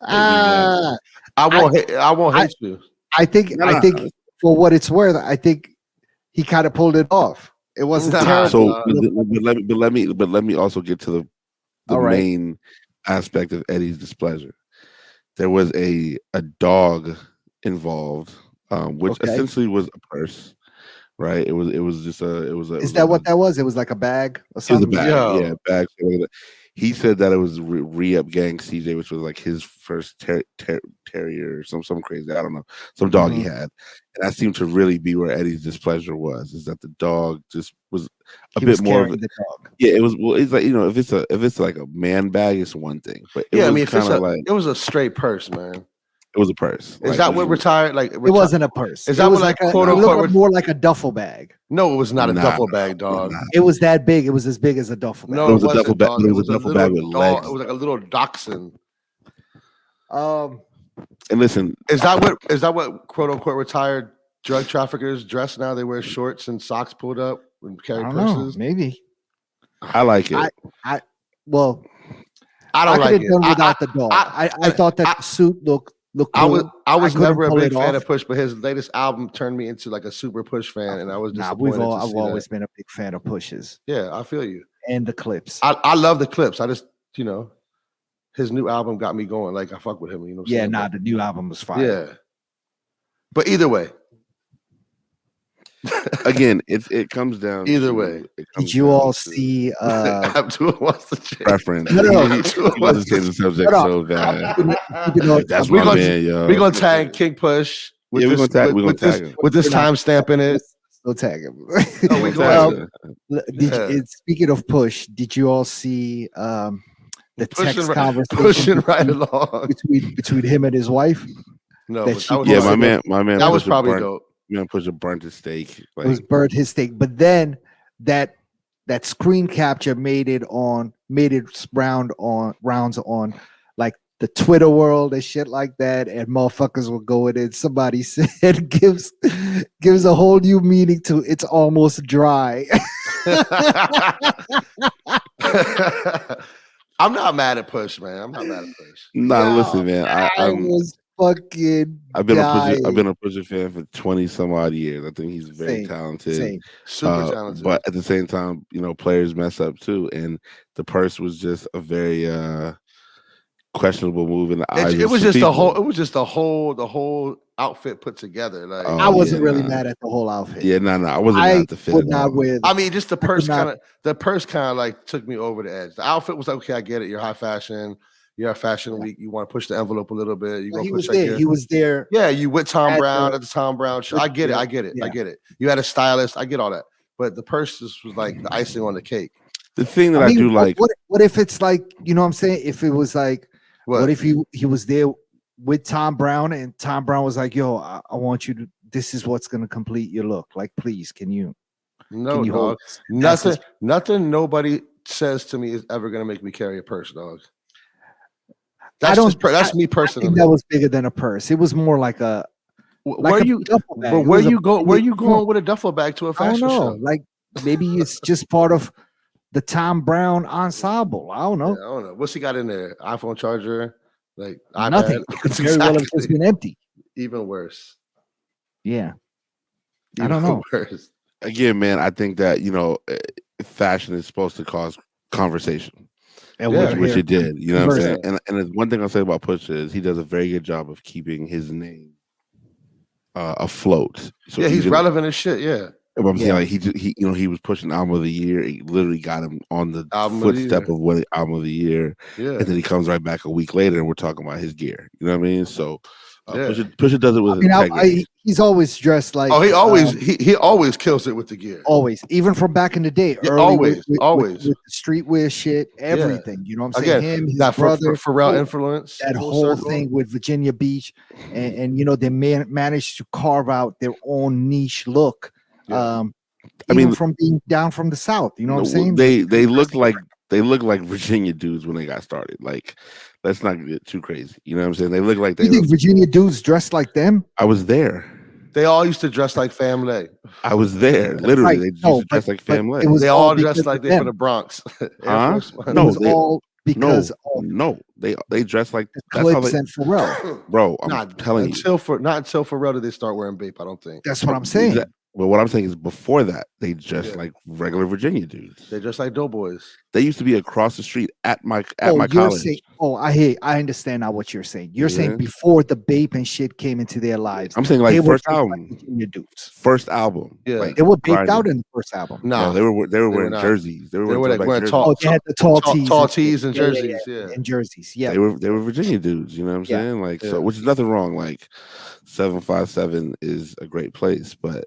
I won't hate you. I think for what it's worth, I think he kind of pulled it off. It wasn't terrible. So, but let me also get to the main aspect of Eddie's displeasure. There was a dog involved, which essentially was a purse, right? It was just a. Is that what that was? It was like a bag or something. It was a bag, yeah, bag. He said that it was Re-Up Gang CJ, which was like his first terrier or some crazy, I don't know, some dog he had. And that seemed to really be where Eddie's displeasure was, is that the dog just was a bit more of a, the dog. Yeah, it was. Well, it's like, if it's like a man bag, it's one thing. But it was a straight purse, man. It was a purse. Is that what retired? Like it wasn't a purse. Is that what like quote unquote more like a duffel bag? No, it was not a duffel bag, dog. It was that big. It was as big as a duffel bag. No, it was a duffel bag. It was a duffel bag with legs. It was like a little dachshund. And listen, is that what quote unquote retired drug traffickers dress now? They wear shorts and socks pulled up and carry purses. Maybe. I like it. I don't like it. Done without the dog. I thought that the suit looked cool. I was never a big fan of Push, but his latest album turned me into like a super Push fan, and I was disappointed. I've always been a big fan of Push's. Yeah, I feel you. And the clips. I love the clips. I just, his new album got me going. Like, I fuck with him. You know what I'm saying? The new album was fire. Yeah. But either way. Again, it comes down Either to, way. it Did comes you down all to see Abdul wants to change. preference. No, no, no. He wants to change the subject No, no. so bad. keeping on- Like, that's I'm my We're gonna man, yo. we're gonna tag King Push with Yeah, we're this gonna tag. We're gonna with this tag him. with this We're not- timestamp in it. Don't tag him. Oh, we We're going gonna to. tag him. Did you, Yeah. speaking of push, did you all see the text Pushing conversation right between, along. between him and his wife? No, that but she that was Yeah, posted my man. that was Pusha probably burnt, dope. Man, Pusha burnt his steak. It was Like, bird his steak, but then that screen capture made it rounds on like the Twitter world and shit like that, and motherfuckers were going in. Somebody said gives a whole new meaning to "it's almost dry." I'm not mad at Push, man. I'm not mad at Push. nah, Yo, listen, man. I was fucking I've been dying. a Pusha fan for 20 some odd years. I think he's very talented. Same. Super talented. But at the same time, players mess up too. And the purse was just a very questionable move in the eyes. It of was some just the people. the whole outfit put together. Like Oh, I wasn't yeah, really nah. mad at the whole outfit. Yeah, no, I wasn't mad at the fit would at not all. wear. I mean, just the purse not- kind of like took me over the edge. The outfit was like, okay, I get it. You're high fashion. You're at Fashion Week. You want to push the envelope a little bit. You Well, gonna he push was like there. your, He was there. yeah. You with Tom at Brown the- at the Tom Brown show. I get it. I get it. I Yeah. get it. You had a stylist. I get all that. But the purse just was like the icing on the cake. The thing that I, mean, do like, what if it's like, you know what I'm saying? If it was like, what if he was there with Tom Brown and Tom Brown was like, yo, I want you to, this is what's going to complete your look. Like, please, can you No, hold dog. this? Nothing nobody says to me is ever gonna make me carry a purse, dog. I That's don't- just that's me I personally. think that was bigger than a purse. It was more like a, Where a you duffel bag. but It where was a- you go? Where you it- going with a duffel bag to a I don't fashion know. show? Like maybe it's just part of the Tom Brown ensemble. I don't Yeah, know. I don't know. What's he got in there? iPhone charger, like Nothing. iPad. It could very well have just been empty. Even worse. Yeah. I Even don't know. Worse. again, man, I think that fashion is supposed to cause conversation. And Yeah, which it did. You know what I'm saying? Converse. And there's one thing I'll say about Pusha is he does a very good job of keeping his name afloat. So Yeah, he's even- relevant as shit. Yeah. But I'm saying Yeah. like he was pushing album of the year. He literally got him on the Album of the footstep year. of what album of the year, Yeah. and then he comes right back a week later, and we're talking about his gear. You know what I mean? So Yeah. Pusha does it with integrity. He's always dressed like. Oh, he always kills it with the gear. always, even from back in the day. Yeah, Early always. with the streetwear shit, everything. You know what I'm saying? Again, Him, his that brother, Pharrell influence. that full whole circle. thing with Virginia Beach, and they managed to carve out their own niche look. Yeah. I Even mean, from being down from the South, you know what I'm saying? They look like Virginia dudes when they got started. Like, let's not get too crazy. You know what I'm saying? They look like they. You think Virginia dudes dressed like them? I was there. They all used to dress like family. I was there. Literally, Right. they used No, to dress like family. it was They all because dressed like of they from them. the Bronx. Air Huh? Force One. It No, was they- all because of No, they dress like that's how Clips they, and Pharrell. bro. I'm Not telling you. not until Pharrell did they start wearing Bape. I don't think That's what I'm saying. But what I'm saying is before that, they dressed Yeah. like regular Virginia dudes. they dress like doughboys. They used to be across the street at my You're college. saying, I understand now what you're saying. You're Yeah. saying before the Bape and shit came into their lives. I'm saying they like were first just like album, Virginia dudes. first album. Yeah. like, They were baked grinding. out in the first album. Nah, No, they were wearing not. jerseys. They were They were, wearing, like, wearing jerseys. tall- They had the tall tall tees, tees and Yeah, yeah, jerseys. Yeah, and jerseys. Yeah, They were Virginia dudes. You know what I'm Yeah. saying? Like Yeah. so, which is nothing wrong. Like 757 is a great place, but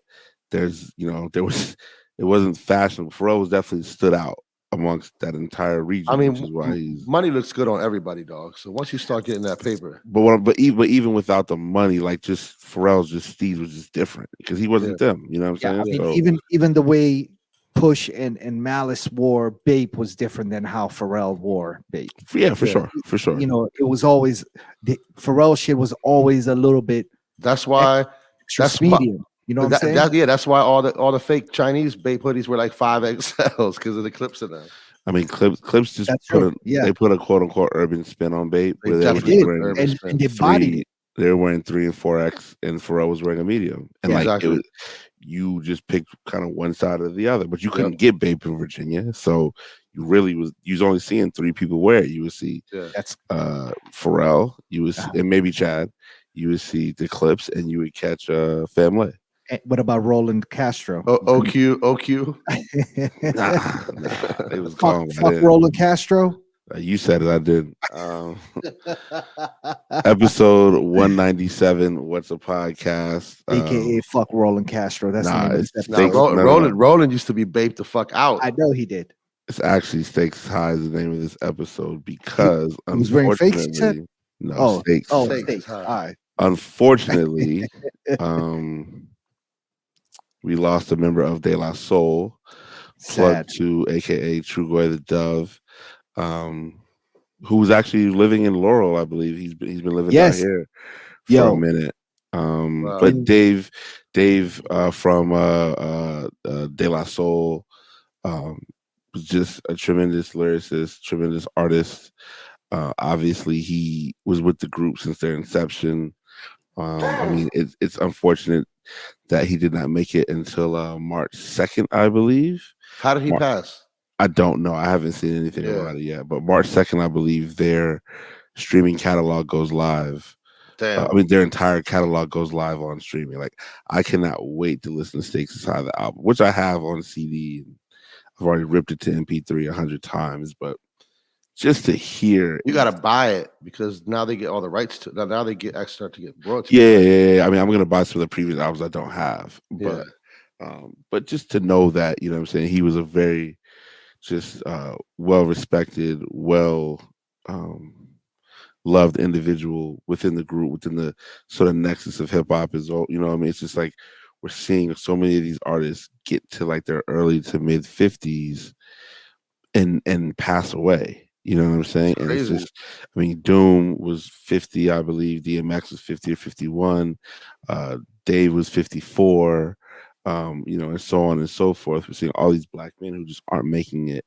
it wasn't fashionable. Pharrell was definitely stood out amongst that entire region. I mean, which is why he's. money looks good on everybody, dog. So once you start getting that paper, But even without the money, like just Pharrell's just Steve was just different because he wasn't them. You know what I'm yeah. I saying? mean, So, even the way Push and Malice wore Bape was different than how Pharrell wore Bape. yeah, for Yeah. sure. You know, it was always the Pharrell shit was always a little bit that's why. extra That's why- medium. You know what I'm saying? That's why all the fake Chinese Bape hoodies were like 5XLs because of the clips of them. I mean, clips just That's put true. Yeah. they put a quote unquote urban spin on Bape They where they were definitely just did. wearing Urban And they bodied it. they were wearing 3 and 4X, and Pharrell was wearing a medium, and Yeah, like exactly. you just picked kind of one side or the other, but you couldn't get Bape in Virginia, so you was only seeing 3 people wear it. You would see That's Pharrell, you would see, and maybe Chad, you would see the clips, and you would catch Family. What about Roland Castro? OQ. Nah, it was fuck, gone by fuck then. Roland Castro. You said it, I did. Episode 197. What's a podcast? AKA fuck Roland Castro. That's the Nah, name of it's this Nah, stakes. episode. No. Roland used to be baped the fuck out. I know he did. It's actually Stakes High is the name of this episode because He was wearing fakes, you said? unfortunately, no, Stakes. Steaks. High. All right. Unfortunately, we lost a member of De La Soul, Sad. Plug 2, aka Trugoy the Dove, who was actually living in Laurel, I believe. He's been living out Yes. here for Yo. a minute. Wow. But Dave from De La Soul was just a tremendous lyricist, tremendous artist. Obviously, he was with the group since their inception. I mean, it's unfortunate that he did not make it until March 2nd, I believe. How did he pass? I don't know. I haven't seen anything about it yet. But March 2nd, I believe their streaming catalog goes live. Damn. I mean, their entire catalog goes live on streaming. Like, I cannot wait to listen to Stakes is High, the album, which I have on CD. I've already ripped it to MP3 100 times, but just to hear, you got to buy it because now they get all the rights to. Now they get actually start to get royalties. Yeah. I mean, I'm gonna buy some of the previous albums I don't have, but just to know that, you know what I'm saying, he was a very just well respected, loved individual within the group, within the sort of nexus of hip hop is all, you know what I mean? It's just like we're seeing so many of these artists get to like their early to mid 50s and pass away. You know what I'm saying? And it's just, I mean, Doom was 50, I believe. DMX was 50 or 51. Dave was 54. You know, and so on and so forth. We're seeing all these black men who just aren't making it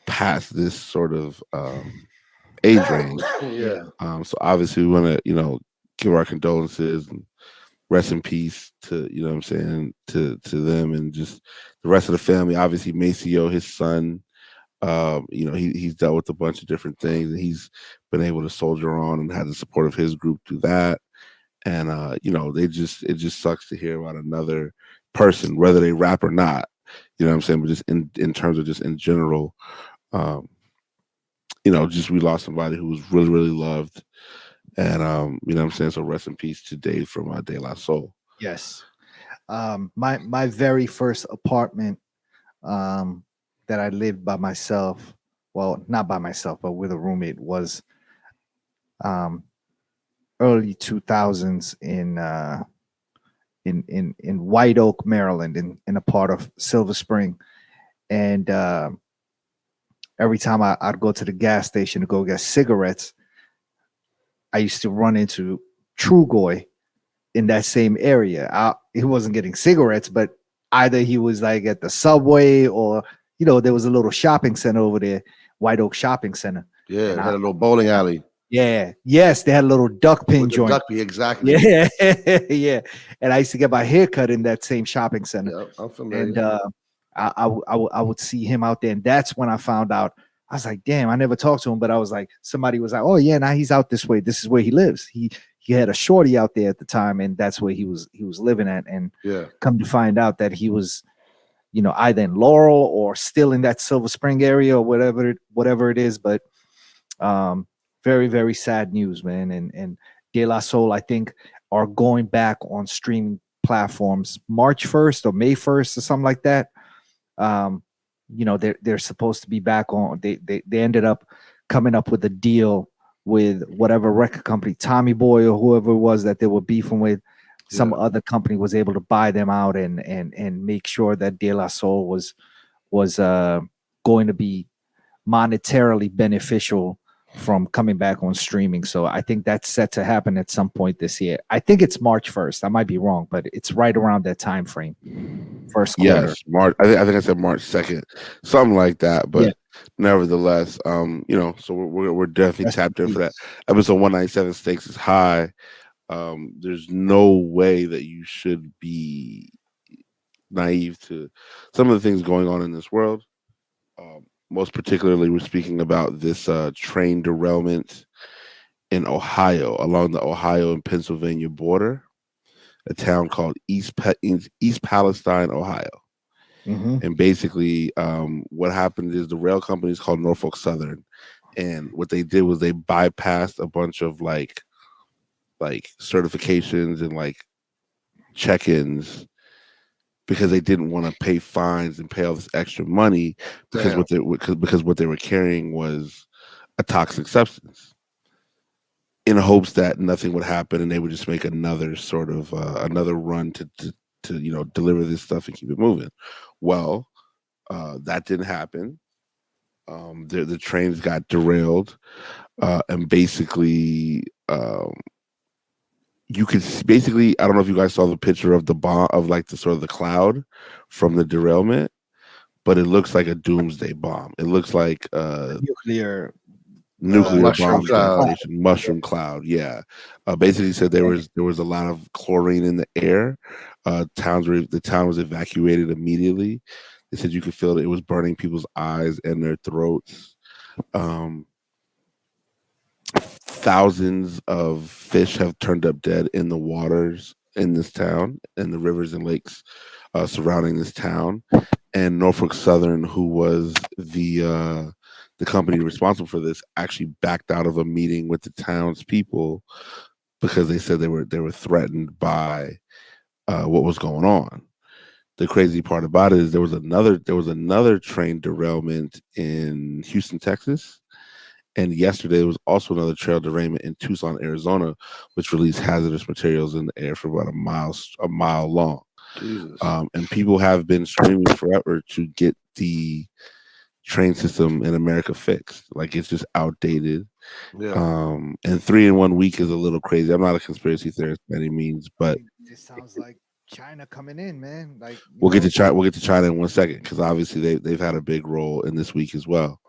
past this sort of age range. So obviously we want to, you know, give our condolences and rest in peace to, you know what I'm saying, to them and just the rest of the family. Obviously Maceo, his son, you know, he's dealt with a bunch of different things and he's been able to soldier on and had the support of his group through that. And you know, it just sucks to hear about another person, whether they rap or not, you know what I'm saying, but just in terms of just in general, you know, just we lost somebody who was really, really loved. And you know what I'm saying? So rest in peace to Dave from De La Soul. Yes. My very first apartment that I lived by myself, well, not by myself, but with a roommate, was early 2000s in White Oak, Maryland, in a part of Silver Spring. And every time I'd go to the gas station to go get cigarettes, I used to run into Trugoy in that same area. He wasn't getting cigarettes, but either he was like at the subway or, you know, there was a little shopping center over there, White Oak Shopping Center. Yeah, they had a little bowling alley. Yeah. Yes, they had a little duck pin joint. Duck pin, exactly. Yeah. Yeah. And I used to get my hair cut in that same shopping center. Yeah, I'm familiar. And I would see him out there. And that's when I found out. I was like, damn, I never talked to him, but I was like, somebody was like, oh yeah, now he's out this way. This is where he lives. He had a shorty out there at the time, and that's where he was living at. And come to find out that he was, you know, either in Laurel or still in that Silver Spring area or whatever it is. But very, very sad news, man. And De La Soul, I think, are going back on streaming platforms March 1st or May 1st or something like that. You know, they're supposed to be back on. They ended up coming up with a deal with whatever record company, Tommy Boy or whoever it was that they were beefing with. Some other company was able to buy them out and make sure that De La Soul was going to be monetarily beneficial from coming back on streaming. So I think that's set to happen at some point this year. I think it's March 1st. I might be wrong, but it's right around that time frame. First quarter. Yes, March. I think I said March 2nd, something like that. But nevertheless, you know, so we're definitely tapped in for that. Episode 197, Stakes is High. There's no way that you should be naive to some of the things going on in this world. Most particularly, we're speaking about this train derailment in Ohio, along the Ohio and Pennsylvania border. a town called East Palestine, Ohio. Mm-hmm. And basically, what happened is the rail company is called Norfolk Southern, and what they did was they bypassed a bunch of like certifications and like check-ins because they didn't want to pay fines and pay all this extra money because Damn. because what they were carrying was a toxic substance, in hopes that nothing would happen and they would just make another sort of another run to deliver this stuff and keep it moving. Well, that didn't happen. The trains got derailed, and basically, you could basically, I don't know if you guys saw the picture of the bomb, of like the sort of the cloud from the derailment, but it looks like a doomsday bomb. It looks like Nuclear nuclear Mushroom bomb cloud. devastation, mushroom cloud. Yeah, basically said there was a lot of chlorine in the air. The town was evacuated immediately. They said you could feel that it was burning people's eyes and their throats. Um, Thousands of fish have turned up dead in the waters in this town, in the rivers and lakes surrounding this town. And Norfolk Southern, who was the company responsible for this, actually backed out of a meeting with the townspeople because they said they were threatened by what was going on. The crazy part about it is there was another train derailment in Houston, Texas, and yesterday there was also another trail derailment in Tucson, Arizona, which released hazardous materials in the air for about a mile long. Jesus. And people have been screaming forever to get the train system in America fixed. Like, it's just outdated. Yeah. And 3 in 1 week is a little crazy. I'm not a conspiracy theorist by any means, but This sounds like China coming in, man. Like we'll get to China. We'll get to China in 1 second because obviously they've had a big role in this week as well.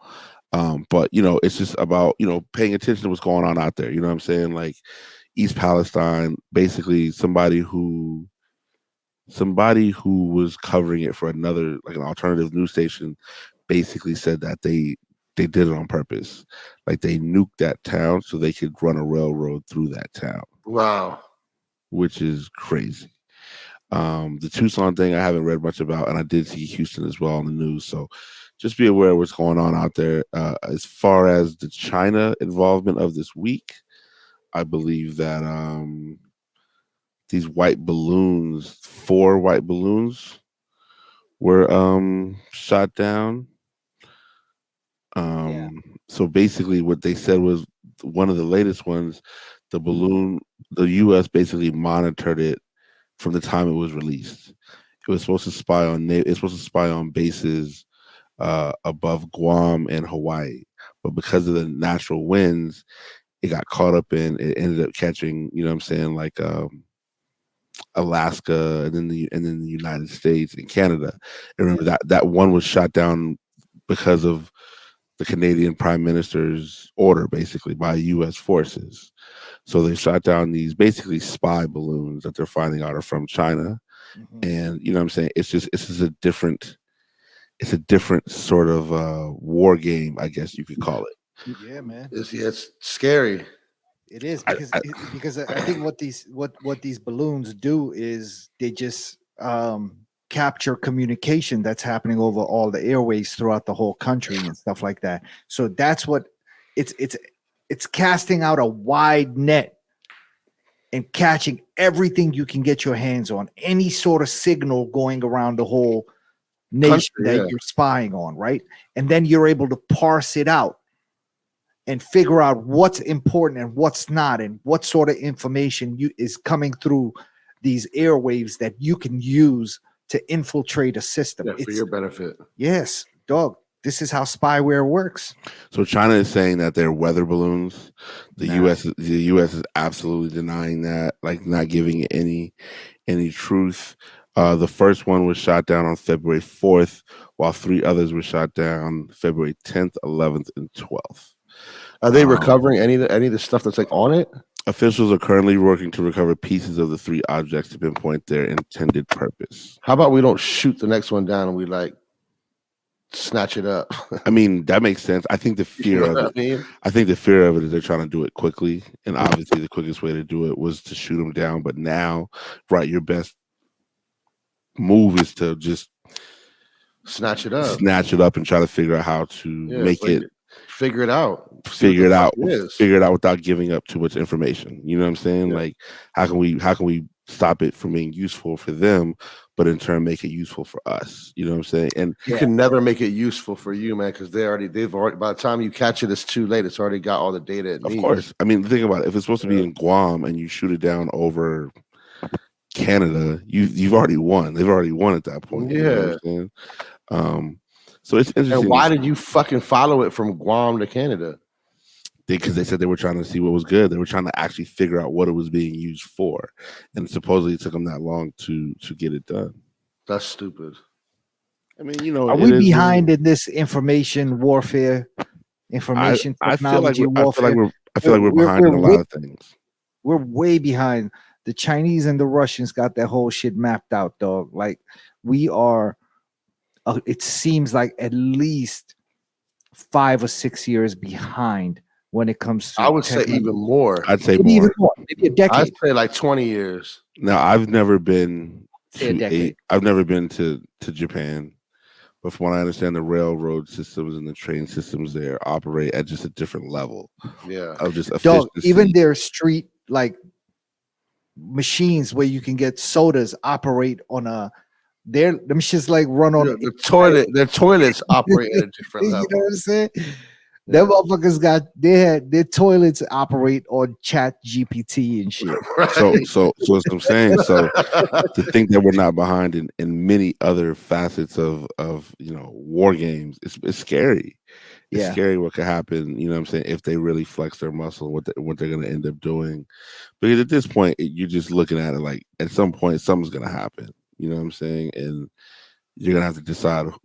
But it's just about paying attention to what's going on out there. You know what I'm saying? Like East Palestine, basically somebody who was covering it for another, like an alternative news station, basically said that they did it on purpose. Like, they nuked that town so they could run a railroad through that town. Wow. Which is crazy. The Tucson thing I haven't read much about, and I did see Houston as well on the news. So just be aware of what's going on out there. As far as the China involvement of this week, I believe that these white balloons, 4 white balloons, were shot down. So basically what they said was one of the latest ones, the balloon, the US basically monitored it from the time it was released. It was supposed to spy on bases above Guam and Hawaii, but because of the natural winds, it got caught up in. It ended up catching, you know what I'm saying, like Alaska, and then the United States and Canada. And remember that one was shot down because of the Canadian Prime Minister's order, basically by U.S. forces. So they shot down these basically spy balloons that they're finding out are from China. And you know what I'm saying? It's just a different sort of war game, I guess you could call it. Yeah, man. It's scary. It is because I think what these balloons do is they just capture communication that's happening over all the airways throughout the whole country and stuff like that. So that's what it's casting out a wide net and catching everything you can get your hands on, any sort of signal going around the whole nation that you're spying on, right? And then you're able to parse it out and figure out what's important and what's not, and what sort of information is coming through these airwaves that you can use to infiltrate a system. Yeah, for your benefit. Yes, dog. This is how spyware works. So China is saying that they're weather balloons. The U.S. is absolutely denying that, like not giving it any truth. The first one was shot down on February 4th, while 3 others were shot down February 10th, 11th, and 12th. Are they recovering any of the stuff that's like on it? Officials are currently working to recover pieces of the 3 objects to pinpoint their intended purpose. How about we don't shoot the next one down and we like snatch it up. I mean, that makes sense. I think the fear of it. I think the fear of it is they're trying to do it quickly, and obviously the quickest way to do it was to shoot them down. But now, right, your best move is to just snatch it up, and try to figure out how to make it. Figure it out. Figure it out without giving up too much information. You know what I'm saying? Yeah. Like, how can we stop it from being useful for them, but in turn make it useful for us? You know what I'm saying? And you can never make it useful for you, man, because they've already by the time you catch it, it's too late. It's already got all the data it needs. Of course. I mean, think about it. If it's supposed to be in Guam and you shoot it down over Canada, you've already won. They've already won at that point. Yeah. You know what I'm saying? So it's interesting. And why did you fucking follow it from Guam to Canada? Because they said they were trying to see what was good. They were trying to actually figure out what it was being used for, and supposedly it took them that long to get it done. That's stupid. I mean, you know, are we behind in this information warfare, technology warfare? I feel like we're behind in a lot of things. We're way behind. The Chinese and the Russians got that whole shit mapped out, dog. Like we are. It seems like at least 5 or 6 years behind when it comes to. I would say even more. I'd say more. Maybe a decade. I'd say like 20 years. Now, I've never been to Japan, but from what I understand, the railroad systems and the train systems there operate at just a different level. Yeah, of just efficiency. Even their street like machines where you can get sodas operate on a. Them shit's like run on the toilet. Their toilets operate at a different level. You know what I'm saying? Them motherfuckers their toilets operate on Chat GPT and shit. Right. So what I'm saying. So to think that we're not behind in many other facets of war games, it's scary. It's scary what could happen. You know what I'm saying? If they really flex their muscle, what they're going to end up doing. Because at this point, you're just looking at it like at some point something's going to happen. You know what I'm saying? And you're gonna have to decide, who's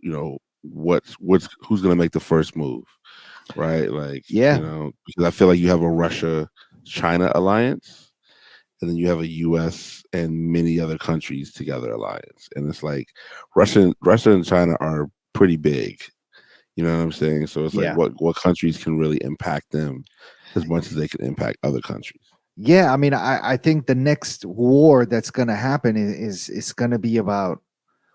gonna make the first move, right? Like, because I feel like you have a Russia-China alliance, and then you have a U.S. and many other countries together alliance, and it's like Russia and China are pretty big. You know what I'm saying? So it's like what countries can really impact them as much as they can impact other countries. Yeah, I mean, I think the next war that's going to happen is going to be about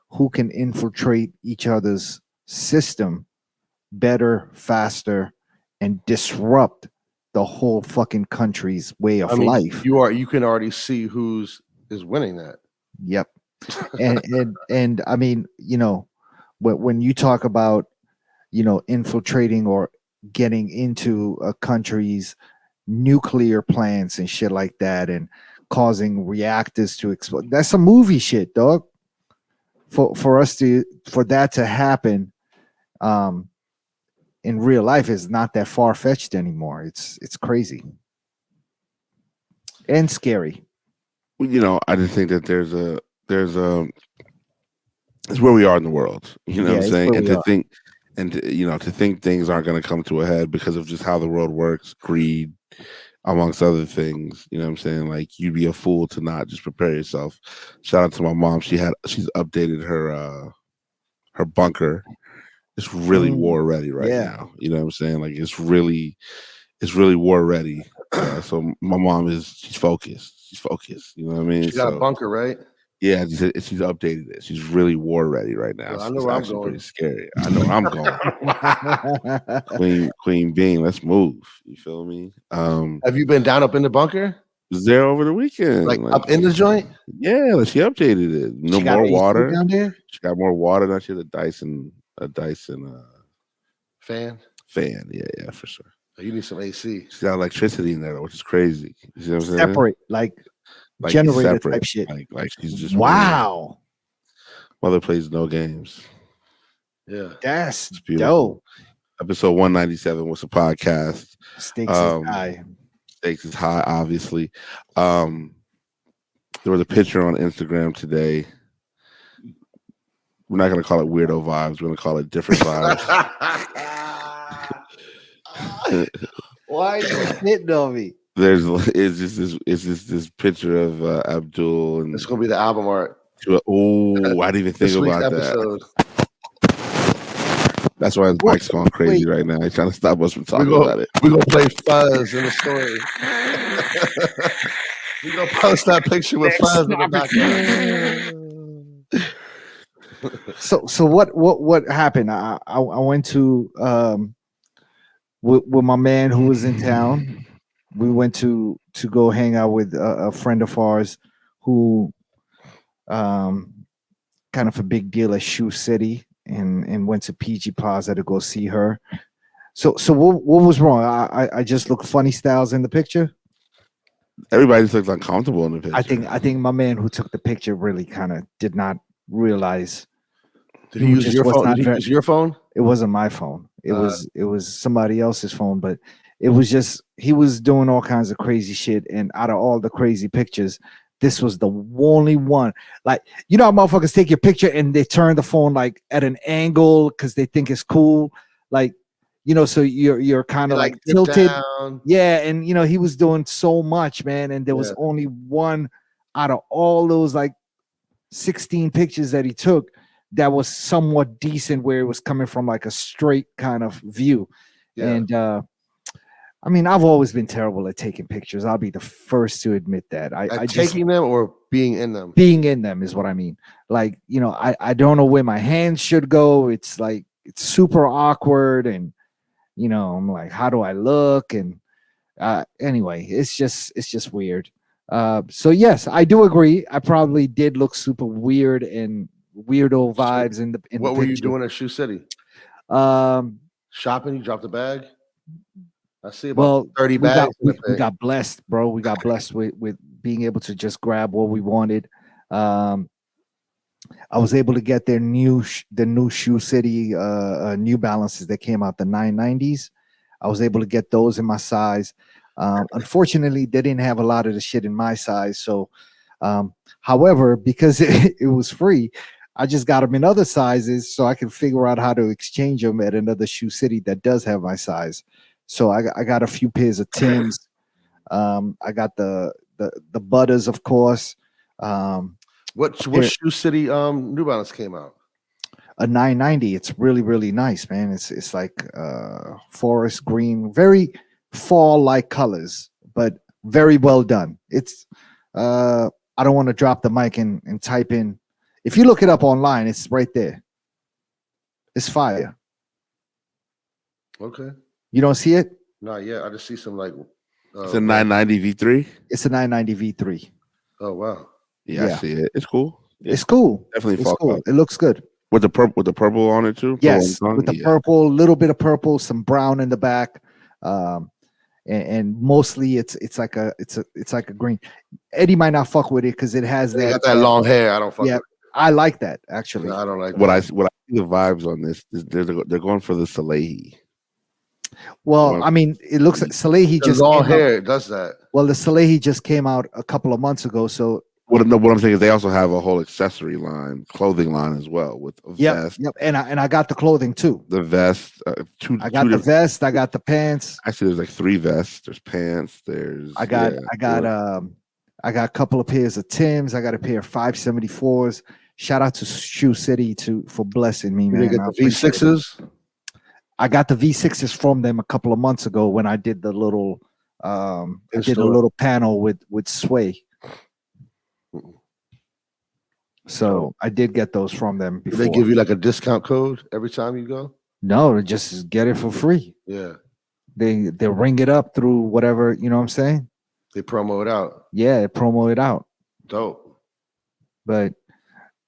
who can infiltrate each other's system better, faster, and disrupt the whole fucking country's way of life. You can already see who's is winning that. Yep. And I mean, when you talk about, infiltrating or getting into a country's nuclear plants and shit like that and causing reactors to explode, that's some movie shit, dog. For that to happen in real life is not that far-fetched anymore. It's crazy and scary. I just think that it's where we are in the world. You know what I'm saying? And to think things aren't going to come to a head because of just how the world works, greed, amongst other things. You know what I'm saying? Like, you'd be a fool to not just prepare yourself. Shout out to my mom. She's updated her bunker. It's really war ready now. You know what I'm saying? Like, it's really war ready. So my mom she's focused. You know what I mean? She got a bunker, right? Yeah, she's updated it. She's really war ready right now. Well, I know where I'm going. Pretty scary. I know where I'm going. Queen Bean, let's move. You feel me? Have you been down up in the bunker? Was there over the weekend? Like up in the joint? Yeah, she updated it. No more water down there. She got more water. Now she has a Dyson fan. Yeah, for sure. You need some AC. She's got electricity in there, which is crazy. You see what I'm saying? Separate, like generator type shit. Like she's just wow. Mother plays no games. Yeah, that's dope. Episode 197 was a podcast. Stakes is high. Stakes is high, obviously. There was a picture on Instagram today. We're not going to call it weirdo vibes. We're going to call it different vibes. Why are you hitting on me? It's just this picture of Abdul, and it's gonna be the album art. Oh, I didn't even think about that. That's why his bike's going crazy right now. He's trying to stop us from talking about it. We're gonna play Fuzz in the story. We're gonna post that picture with Fuzz in the background. So what happened? I went to with my man who was in town. We went to go hang out with a friend of ours who kind of a big deal at Shoe City, and went to PG Plaza to go see her. So what was wrong? I just look funny styles in the picture. Everybody just looks uncomfortable in the picture. I think my man who took the picture really kind of did not realize. Did he use your phone? Did he use your phone? It wasn't my phone. It was somebody else's phone, but it was just he was doing all kinds of crazy shit. And out of all the crazy pictures, this was the only one. Like, you know how motherfuckers take your picture and they turn the phone like at an angle because they think it's cool. Like, you know, so you're kind of like tilted. Down. Yeah, and you know, he was doing so much, man. And there was only one out of all those like 16 pictures that he took that was somewhat decent, where it was coming from like a straight kind of view. Yeah. And I mean, I've always been terrible at taking pictures. I'll be the first to admit that. I taking them or being in them? Being in them is what I mean. Like, you know, I don't know where my hands should go. It's like, it's super awkward. And, you know, I'm like, how do I look? And anyway, it's just weird. So yes, I do agree. I probably did look super weird and weirdo vibes in the what were you doing at Shoe City? Shopping? You dropped a bag? I see about 30 bags. We got blessed, bro. We got blessed with being able to just grab what we wanted. I was able to get the new Shoe City New Balances that came out, the 990s. I was able to get those in my size. Unfortunately, they didn't have a lot of the shit in my size. So, however, because it was free, I just got them in other sizes so I can figure out how to exchange them at another Shoe City that does have my size. So I got a few pairs of Tims. I got the Butters, of course. What Shoe City New Balance came out? A 990. It's really, really nice, man. It's like forest green, very fall-like colors, but very well done. It's I don't want to drop the mic and type in. If you look it up online, it's right there. It's fire. Okay. You don't see it? Not yet. I just see some like. It's a 990 V3. It's a 990 V3. Oh wow. Yeah, I see it. It's cool. It's cool. Definitely it's cool. It looks good. With the purple on it too. Yes, with the purple, little bit of purple, some brown in the back, and mostly it's like a green. Eddie might not fuck with it because it has got that long hair. I don't fuck with it. I like that actually. No, I don't like what I see the vibes on this. They're going for the Salehi. Well, I mean, it looks like Salehi just long hair. It does that. Well, the Salehi just came out a couple of months ago, so. What I'm saying is they also have a whole accessory line, clothing line as well with a vest. Yep, and I got the clothing too. The vest, I got the vest. I got the pants. Actually, there's like 3 vests. There's pants. I got a couple of pairs of Tims. I got a pair of 574s. Shout out to Shoe City for blessing me, man. You get the V6s. I got the V6s from them a couple of months ago when I did the little panel with Sway. So I did get those from them before. Do they give you like a discount code every time you go? No, just get it for free. Yeah. They ring it up through whatever, you know what I'm saying? They promo it out. Yeah, they promo it out. Dope. But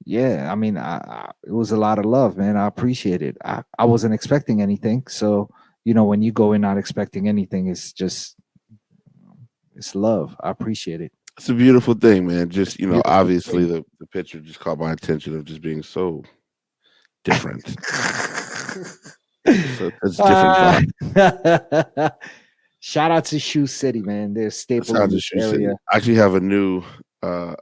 yeah, I mean, it was a lot of love, man. I appreciate it. I wasn't expecting anything. So, you know, when you go in not expecting anything, it's love. I appreciate it. It's a beautiful thing, man. Just, you know, obviously the picture just caught my attention of just being so different. So it's different vibe. Shout out to Shoe City, man. They're staple in this area. City. I actually have a new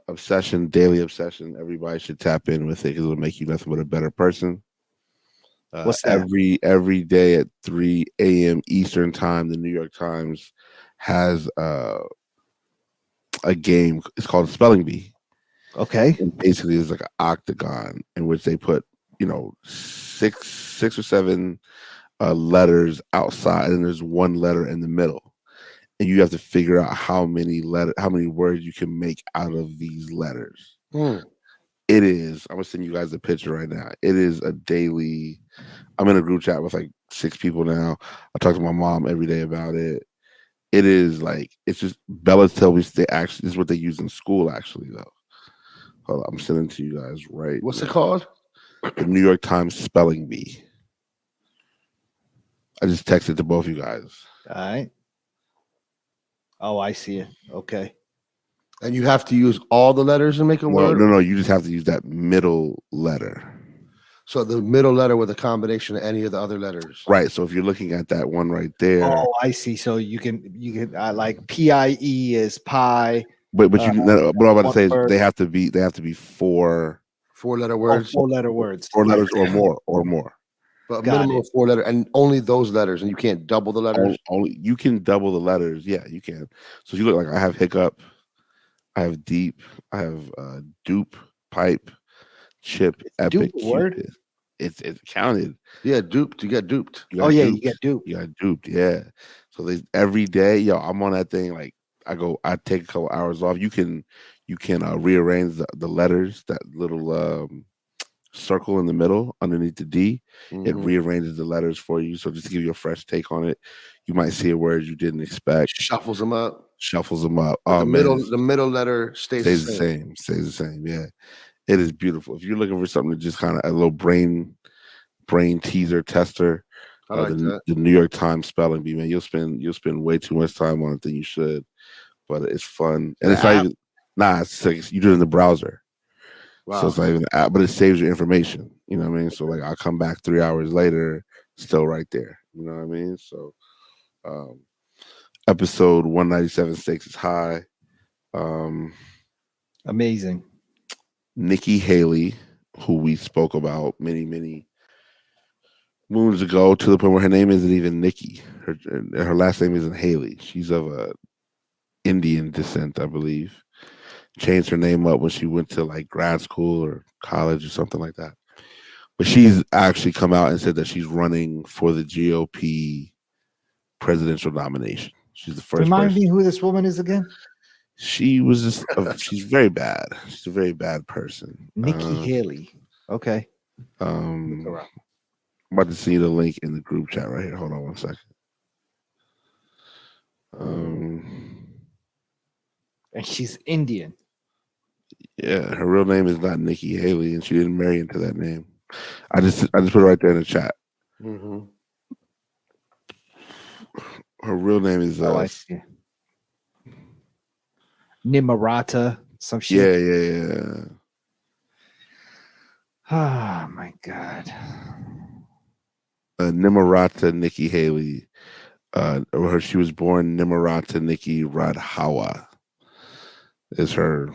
obsession, daily obsession. Everybody should tap in with it because it'll make you nothing but a better person. What's that? Every day at 3 a.m. Eastern time, the New York Times has a game. It's called Spelling Bee. Okay. And basically, it's like an octagon in which they put six or seven letters outside, and there's one letter in the middle, and you have to figure out how many words you can make out of these letters. It is. I'm gonna send you guys a picture right now. It is a daily. I'm in a group chat with like 6 people now. I talk to my mom every day about it. It is like it's just Bella tells me they actually this is what they use in school actually though. Hold on, I'm sending to you guys right. What's now. it called? The New York Times Spelling Bee. I just texted to both you guys. All right. Oh, I see it. Okay. And you have to use all the letters to make a word? No. You just have to use that middle letter. So the middle letter with a combination of any of the other letters. Right. So if you're looking at that one right there. Oh, I see. So you can like PIE is pie. But what I'm about to say is word. they have to be 4 4-letter words. 4-letter words. 4 letters or more. But minimum of 4 letters, and only those letters, and you can't double the letters. Only you can double the letters. Yeah, you can. So you look like I have hiccup, I have deep, I have dupe, pipe, chip, epic. Word? It's counted. Yeah, duped. You get duped. You get duped. You got duped. Yeah. So every day, I'm on that thing. Like I take a couple hours off. You can rearrange the letters, that little circle in the middle underneath the D. It rearranges the letters for you. So just to give you a fresh take on it, you might see a word you didn't expect. Shuffles them up. Oh, the middle letter stays the same. Stays the same. Yeah. It is beautiful. If you're looking for something to just kind of a little brain teaser tester, I like that. The New York Times Spelling Bee, man, you'll spend way too much time on it than you should, but it's fun. And it's not even it's like you do it in the browser. Wow. So it's not even an app, but it saves your information. You know what I mean? So like I'll come back 3 hours later, still right there. You know what I mean? So episode 197.6 is high. Amazing. Nikki Haley, who we spoke about many moons ago, to the point where her name isn't even Nikki. Her last name isn't Haley. She's of Indian descent, I believe. Changed her name up when she went to like grad school or college or something like that. But she's actually come out and said that she's running for the GOP presidential nomination. She's the first. Remind me who this woman is again. She was just she's very bad. She's a very bad person. Nikki Haley. Okay. I'm about to see the link in the group chat right here. Hold on 1 second. And she's Indian. Yeah, her real name is not Nikki Haley, and she didn't marry into that name. I just put it right there in the chat. Her real name is I see. Nimarata, some shit. Yeah. Oh my God. Nimarata Nikki Haley. She was born Nimarata Nikki Radhawa is her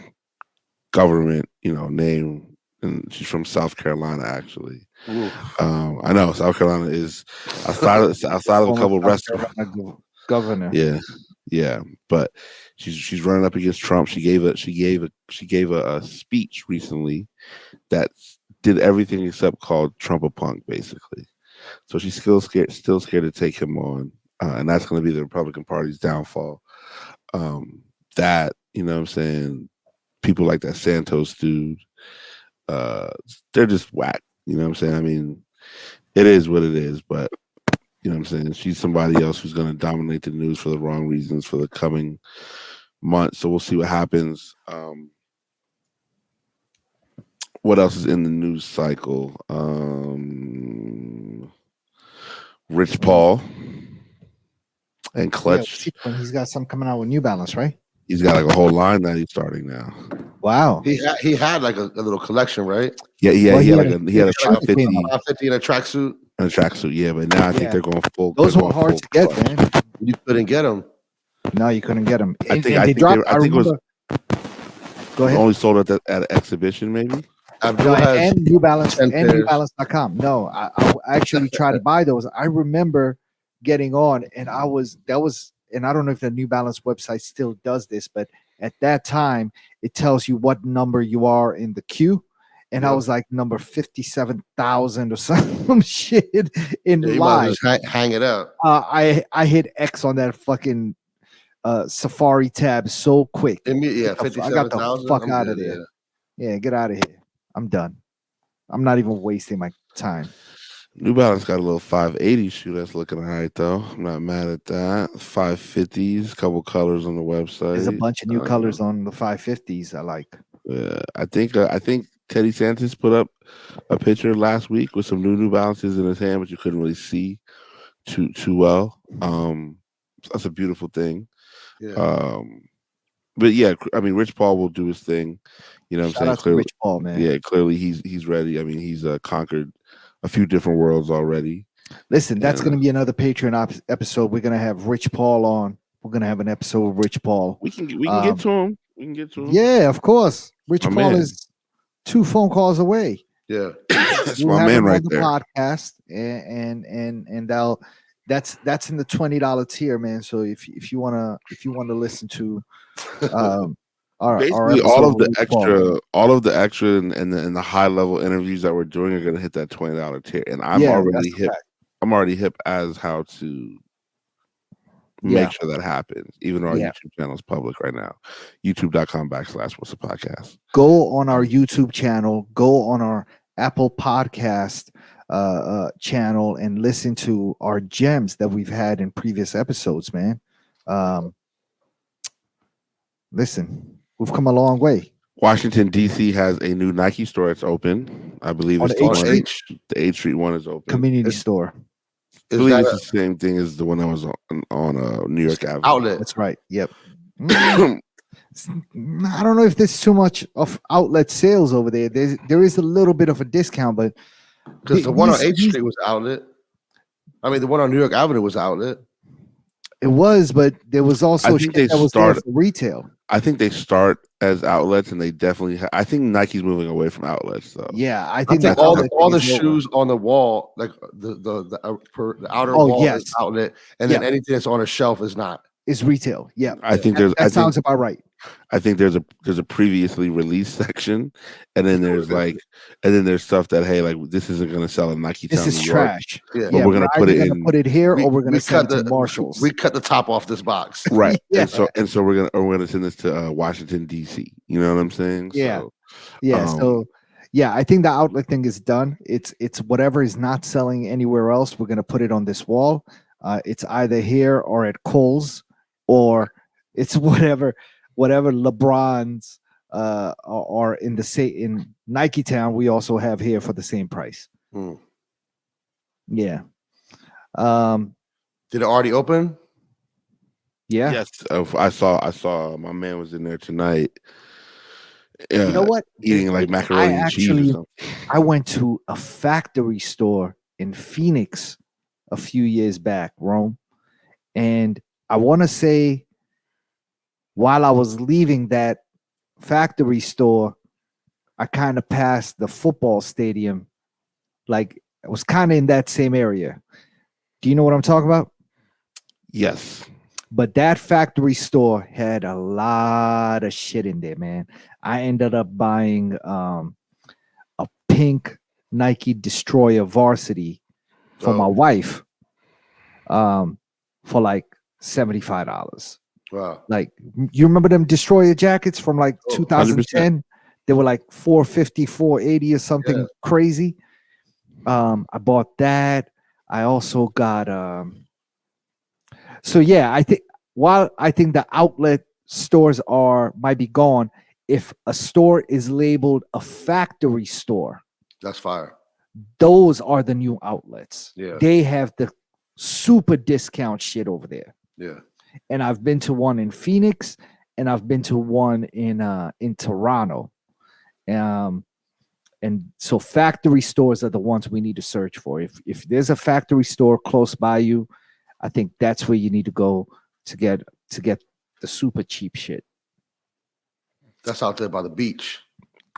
government, name, and she's from South Carolina actually. I know South Carolina is outside of a couple of restaurants. Governor. Yeah, but she's running up against Trump. She gave a speech recently that did everything except called Trump a punk, basically. So she's still scared to take him on, and that's going to be the Republican Party's downfall. That, you know what I'm saying, people like that Santos dude, they're just whack. You know what I'm saying? I mean, it is what it is, but you know what I'm saying? She's somebody else who's going to dominate the news for the wrong reasons for the coming months. So we'll see what happens. What else is in the news cycle? Rich Paul and Clutch. Yeah, he's got something coming out with New Balance, right? He's got like a whole line that he's starting now. Wow. He had like a little collection, right? Yeah, he had a 550 in a tracksuit. Yeah, but now I think they're going full. Those were hard to get, man. You couldn't get them. No, you couldn't get them. I think it was. Go ahead. Only sold at an exhibition, maybe. Abdul and New Balance and NewBalance.com. No, I actually tried to buy those. I remember getting on, and and I don't know if the New Balance website still does this, but at that time it tells you what number you are in the queue, and I was like number 57,000 or some shit in you live. might just hang it up. I hit X on that fucking Safari tab so quick. Yeah, I got the fuck out of there. Yeah, get out of here. I'm done. I'm not even wasting my time. New Balance got a little 580 shoe that's looking all right though. I'm not mad at that. 550s, couple colors on the website. There's a bunch of new colors on the 550s I like. Yeah, I think Teddy Santis put up a picture last week with some New Balances in his hand, but you couldn't really see too well. That's a beautiful thing. Yeah. But yeah, I mean, Rich Paul will do his thing. You know what I'm saying? Clearly, Rich Paul, man. Yeah, clearly he's ready. I mean, he's conquered a few different worlds already. Listen, that's going to be another Patreon episode. We're going to have Rich Paul on. We're going to have an episode with Rich Paul. We can get to him. We can get to him. Yeah, of course. Rich Paul is 2 phone calls away. Yeah, that's my man right there. Podcast and that's in the $20 tier, man. So if you wanna listen to basically all of the extra and the high level interviews that we're doing are gonna hit that $20 tier, and I'm already hip. I'm already hip as how to make sure that happens, even though our YouTube channel is public right now. YouTube.com/What's a Podcast. Go on our YouTube channel, go on our Apple Podcast channel and listen to our gems that we've had in previous episodes, man. Listen, we've come a long way. Washington, D.C. has a new Nike store that's open. I believe it's the 8th Street one is open. Community store. I believe it's the same thing as the one that was on New York Avenue. Outlet. That's right. Yep. I don't know if there's too much of outlet sales over there. There is a little bit of a discount, but because the one on 8th Street was outlet. I mean, the one on New York Avenue was outlet. It was, but there was also retail. I think they start as outlets, and they definitely. I think Nike's moving away from outlets, though. Yeah, I think all the shoes on the wall, like the outer wall, is outlet, and then anything that's on a shelf is not. Is retail. Yeah, I think that sounds about right. I think there's a previously released section, and then there's stuff that this isn't going to sell in Nike. This is trash. Yeah, but we're going to put it here, or we're going to send it to Marshalls. We cut the top off this box, right? And so we're going to send this to Washington D.C. You know what I'm saying? Yeah, I think the outlet thing is done. It's whatever is not selling anywhere else. We're going to put it on this wall. It's either here or at Kohl's, or it's whatever LeBron's are in Nike Town. We also have here for the same price. Yeah. Did it already open? Yeah. Yes. I saw my man was in there tonight. You know what? Eating like macaroni and cheese or something. I went to a factory store in Phoenix a few years back, Rome, and I want to say while I was leaving that factory store, I kind of passed the football stadium. Like, it was kind of in that same area. Do you know what I'm talking about? Yes. But that factory store had a lot of shit in there, man. I ended up buying a pink Nike Destroyer Varsity for my wife for like $75. Wow. Like, you remember them Destroyer jackets from like 2010? 100%. They were like $450, $480 or something crazy. I bought that. I also got I think while I think the outlet stores might be gone, if a store is labeled a factory store, that's fire. Those are the new outlets. Yeah. They have the super discount shit over there. Yeah. And I've been to one in Phoenix, and I've been to one in Toronto. And so factory stores are the ones we need to search for. If there's a factory store close by you, I think that's where you need to go to get the super cheap shit. That's out there by the beach.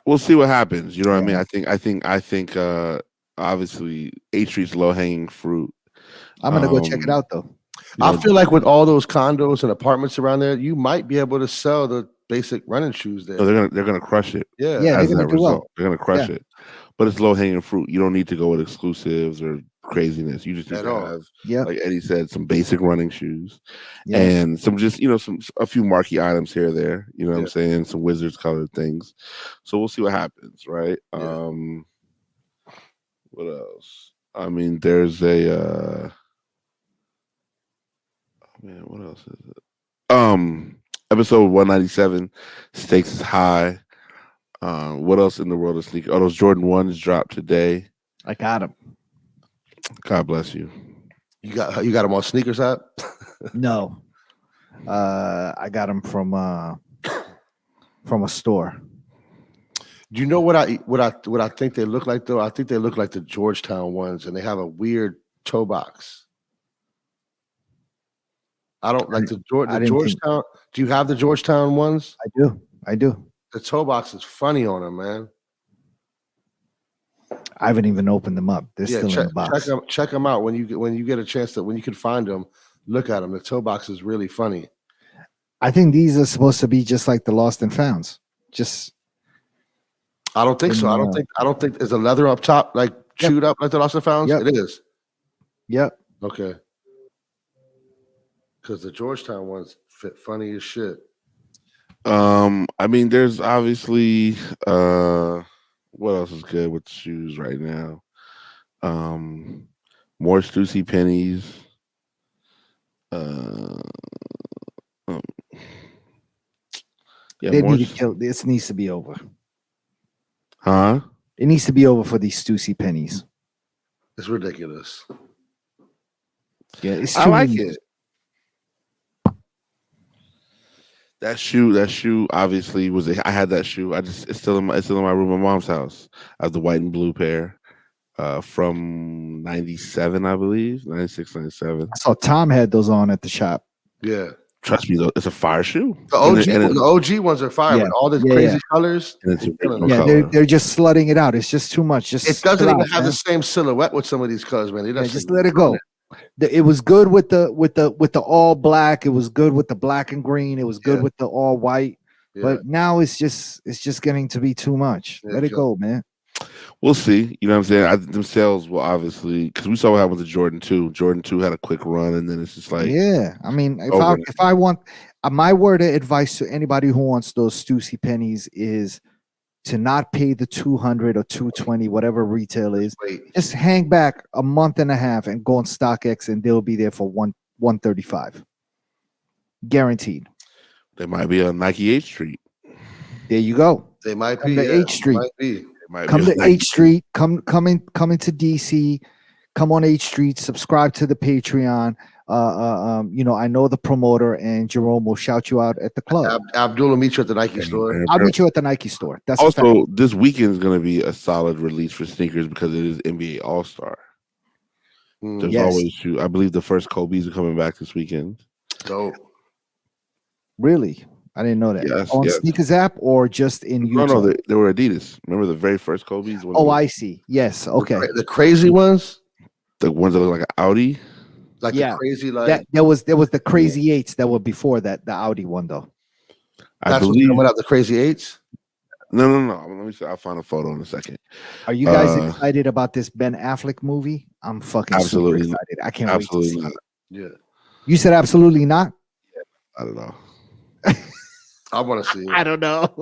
We'll see what happens. You know what I mean? I think obviously 8th Street's low hanging fruit. I'm gonna go check it out though. I feel like with all those condos and apartments around there, you might be able to sell the basic running shoes there. No, they're gonna crush it. Yeah, Yeah, they're As gonna that do well. result, they're gonna crush it. But it's low hanging fruit. You don't need to go with exclusives or craziness. You just need At to all. have, Yeah, like Eddie said, some basic running shoes yeah. and some just a few marquee items here or there. You know what I'm Yeah. saying? Some Wizards colored things. So we'll see what happens, right? Yeah. What else? I mean, there's a man, what else is it? Episode 197, stakes is high. What else in the world of sneakers? Oh, those Jordan 1s dropped today. I got him. God bless you. You got them on Sneakers app? No, I got him from a store. Do you know what I think they look like though? I think they look like the Georgetown ones, and they have a weird toe box. I don't like the Georgetown. Do you have the Georgetown ones? I do. The toe box is funny on them, man. I haven't even opened them up. They're still in the box. Check them out when you get a chance when you can find them. Look at them. The toe box is really funny. I think these are supposed to be just like the Lost and Founds. I don't think so. I don't think there's a leather up top like chewed up like the Lost and Founds. It is. Yep. Okay. Because the Georgetown ones fit funny as shit. I mean, there's obviously what else is good with shoes right now? More Stussy pennies. They need to kill. This needs to be over. Huh? It needs to be over for these Stussy pennies. It's ridiculous. Yeah, it's I like it. That shoe obviously I had that shoe. It's still in my room at my mom's house. I have the white and blue pair from 97, I believe. 96, 97. I saw Tom had those on at the shop. Yeah. Trust me, though, it's a fire shoe. The OG ones are fire with all the crazy colors. And it's they're just slutting it out. It's just too much. It doesn't even have the same silhouette with some of these colors, man. Just let it go. It was good with the all black. It was good with the black and green. It was good with the all white. Yeah. But now it's just getting to be too much. Let it go, man. We'll see. You know what I'm saying? Them sales will obviously, because we saw what happened with the Jordan 2. Jordan 2 had a quick run, and then it's just like, yeah. I mean, if I want my word of advice to anybody who wants those Stussy pennies is to not pay the $200 or $220, whatever retail is. Just hang back a month and a half and go on StockX, and they'll be there for $135, guaranteed. They might be on Nike 8th Street. There you go. They might be to 8th Street. Come to 8th Street. Come into DC. Come on 8th Street. Subscribe to the Patreon. I know the promoter, and Jerome will shout you out at the club. Abdul will meet you at the Nike store. I'll meet you at the Nike store. That's also this weekend is going to be a solid release for sneakers because it is NBA All-Star. There's always I believe the first Kobe's are coming back this weekend. Dope. Really? I didn't know that. On Sneakers app or just in Utah? No, they were Adidas. Remember the very first Kobe's? I see. Yes. Okay. The crazy ones? The ones that look like an Audi? Like the crazy, like there was the crazy 8s that were before that, the Audi one though. I believe coming out the crazy 8s. No. Let me see. I'll find a photo in a second. Are you guys excited about this Ben Affleck movie? I'm fucking absolutely super excited. I can't absolutely wait to see not. it. Yeah. You said absolutely not? Yeah, I don't know. I want to see it. I don't know.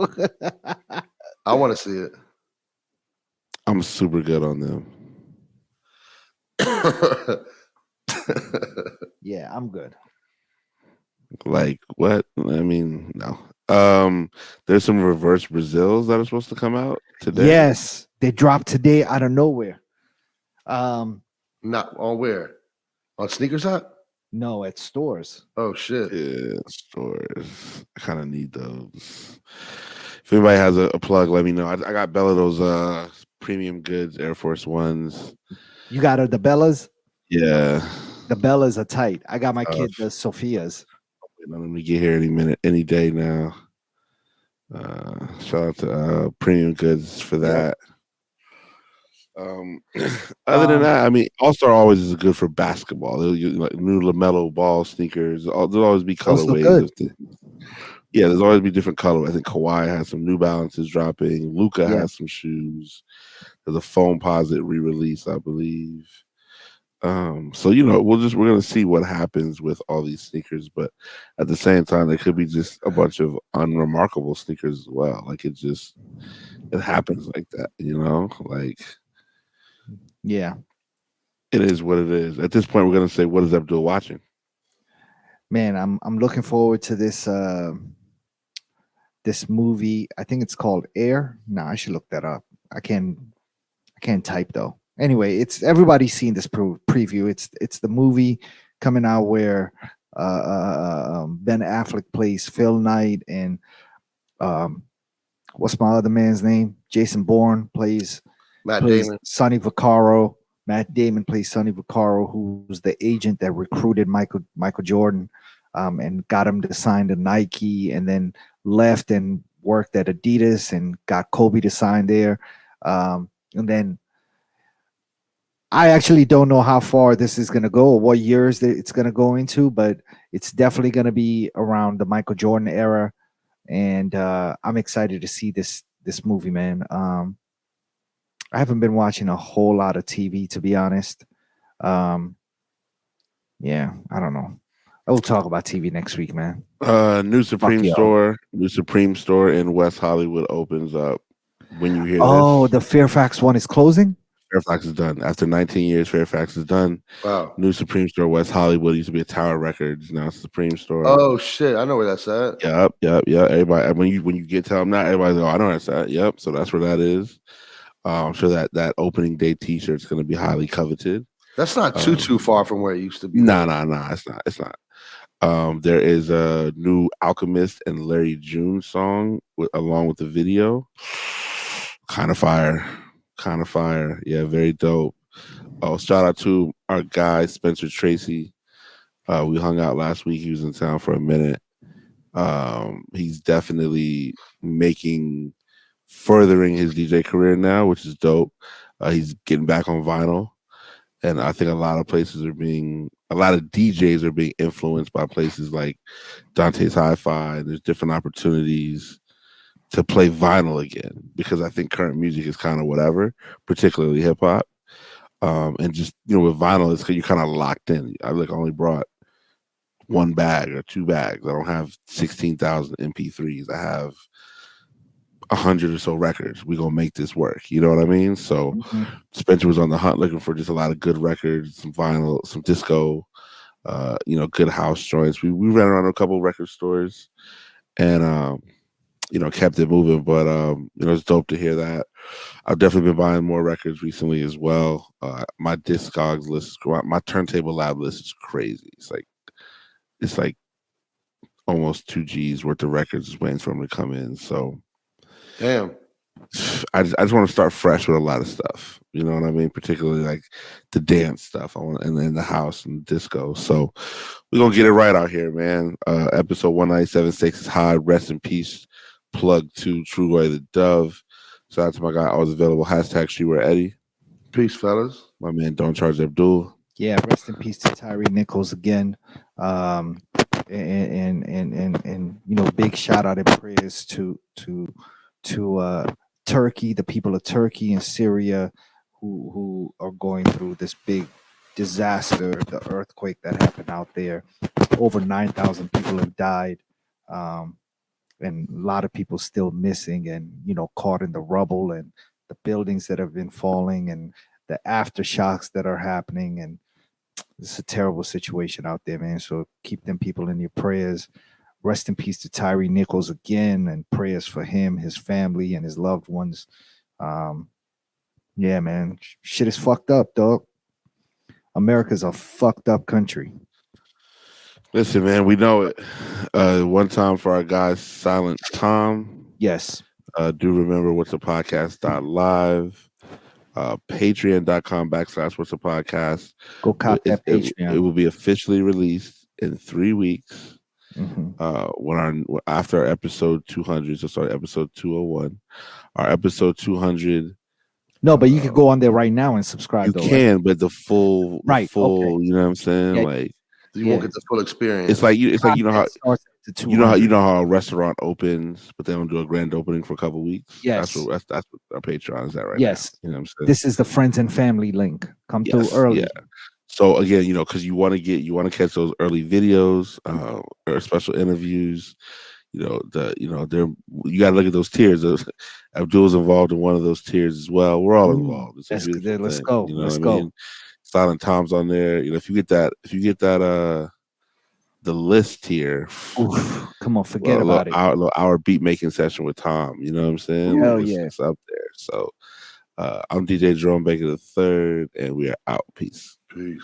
I want to see it. I'm super good on them. Yeah, I'm good. Like what? I mean, no. There's some reverse Brazils that are supposed to come out today. Yes, they dropped today out of nowhere. Not on where? On Sneakers app? No, at stores. Oh shit. Yeah, stores. I kind of need those. If anybody has a plug, let me know. I got Bella those premium goods Air Force Ones. You got the Bellas? Yeah. The Bellas are tight. I got my kid the Sophias. Let me get here any day now. Shout out to Premium Goods for that. Other than that, I mean, All-Star always is good for basketball. Like new LaMelo ball sneakers. There'll always be colorways of things. Yeah, there's always be different color. I think Kawhi has some New Balances dropping. Luca Yeah, has some shoes. There's a Foam Posit re-release, I believe. So we're gonna see what happens with all these sneakers, but at the same time, there could be just a bunch of unremarkable sneakers as well. Like it happens like that, like yeah, it is what it is. At this point, we're gonna say, what is Abdul watching? man. I'm looking forward to this movie. I think it's called Air. No, I should look that up. I can't type though. Anyway, it's everybody's seen this preview. It's the movie coming out where Ben Affleck plays Phil Knight, and um, what's my other man's name? Jason Bourne Matt plays Damon. Sonny Vaccaro. Matt Damon plays Sonny Vaccaro, who's the agent that recruited Michael Jordan, and got him to sign to Nike, and then left and worked at Adidas and got Kobe to sign there. And then I actually don't know how far this is going to go or what years it's going to go into, but it's definitely going to be around the Michael Jordan era, and I'm excited to see this movie, man. I haven't been watching a whole lot of TV, to be honest. Um, yeah, I don't know. I will talk about TV next week, man. New Fuck Supreme y'all. store, in West Hollywood opens up. When you hear Oh, this, the Fairfax one is closing. Fairfax is done. After 19 years, Fairfax is done. Wow. New Supreme store, West Hollywood, used to be a Tower Records. Now it's Supreme store. Oh shit! I know where that's at. Yep. Everybody, when you get to them now, everybody's like, oh, I know where that's at. Yep. So that's where that is. I'm sure that opening day T-shirt is going to be highly coveted. That's not too far from where it used to be. No. It's not. There is a new Alchemist and Larry June song along with the video. Kind of fire. Yeah, very dope. Oh, shout out to our guy Spencer Tracy. We hung out last week. He was in town for a minute. He's definitely furthering his DJ career now, which is dope. He's getting back on vinyl, and I think a lot of DJs are being influenced by places like Dante's Hi-Fi. There's different opportunities to play vinyl again, because I think current music is kind of whatever, particularly hip hop. And just with vinyl, it's because you're kind of locked in. I only brought one bag or two bags. I don't have 16,000 MP3s. I have 100 or so records. We gonna make this work. You know what I mean? So Spencer was on the hunt looking for just a lot of good records, some vinyl, some disco, good house joints. We ran around a couple of record stores and kept it moving. But it's dope to hear that. I've definitely been buying more records recently as well. My Discogs list, my Turntable Lab list is crazy. It's like almost 2 G's worth of records is waiting for them to come in. So damn. I just want to start fresh with a lot of stuff. You know what I mean? Particularly like the dance stuff. And then the house and disco. So we're gonna get it right out here, man. Episode 1976 is high. Rest in peace. Plug to Trugoy the Dove. Shout out to my guy, always available. Hashtag Streetwear Eddie. Peace, fellas. My man, Don't Charge Abdul. Yeah, rest in peace to Tyree Nichols again. And big shout out and prayers to Turkey, the people of Turkey and Syria who are going through this big disaster, the earthquake that happened out there. Over 9,000 people have died. And a lot of people still missing and caught in the rubble, and the buildings that have been falling and the aftershocks that are happening. And it's a terrible situation out there, man. So keep them people in your prayers. Rest in peace to Tyree Nichols again, and prayers for him, his family, and his loved ones. Yeah, man, shit is fucked up, dog. America's a fucked up country. Listen, man, we know it. One time for our guy Silent Tom. Yes. Do remember What's a Podcast.live. Patreon.com/What's a Podcast. Go cop that Patreon. It will be officially released in 3 weeks. After our episode 200, so sorry, episode 201. Our episode 200. No, but you could go on there right now and subscribe. You can, right? But the full, okay. you know what I'm saying? Yeah. Like you won't get the full experience. It's like you know how starts at The You know how 200. a restaurant opens, but they don't do a grand opening for a couple weeks. Yes. That's what our Patreon is at right Yes. now. You know what I'm saying? This is the friends and family link. Come through early. Yeah. So again, because you want to catch those early videos or special interviews. They're you got to look at those tiers. Abdul's involved in one of those tiers as well. We're all involved. It's a beautiful Let's thing. go. You know Let's what I go. mean? Silent Tom's on there. If you get that the list tier. Oof, come on, forget about it. Our beat making session with Tom. You know what I'm saying? Hell It's up there. So I'm DJ Jerome Baker III, and we are out. Peace. Peace.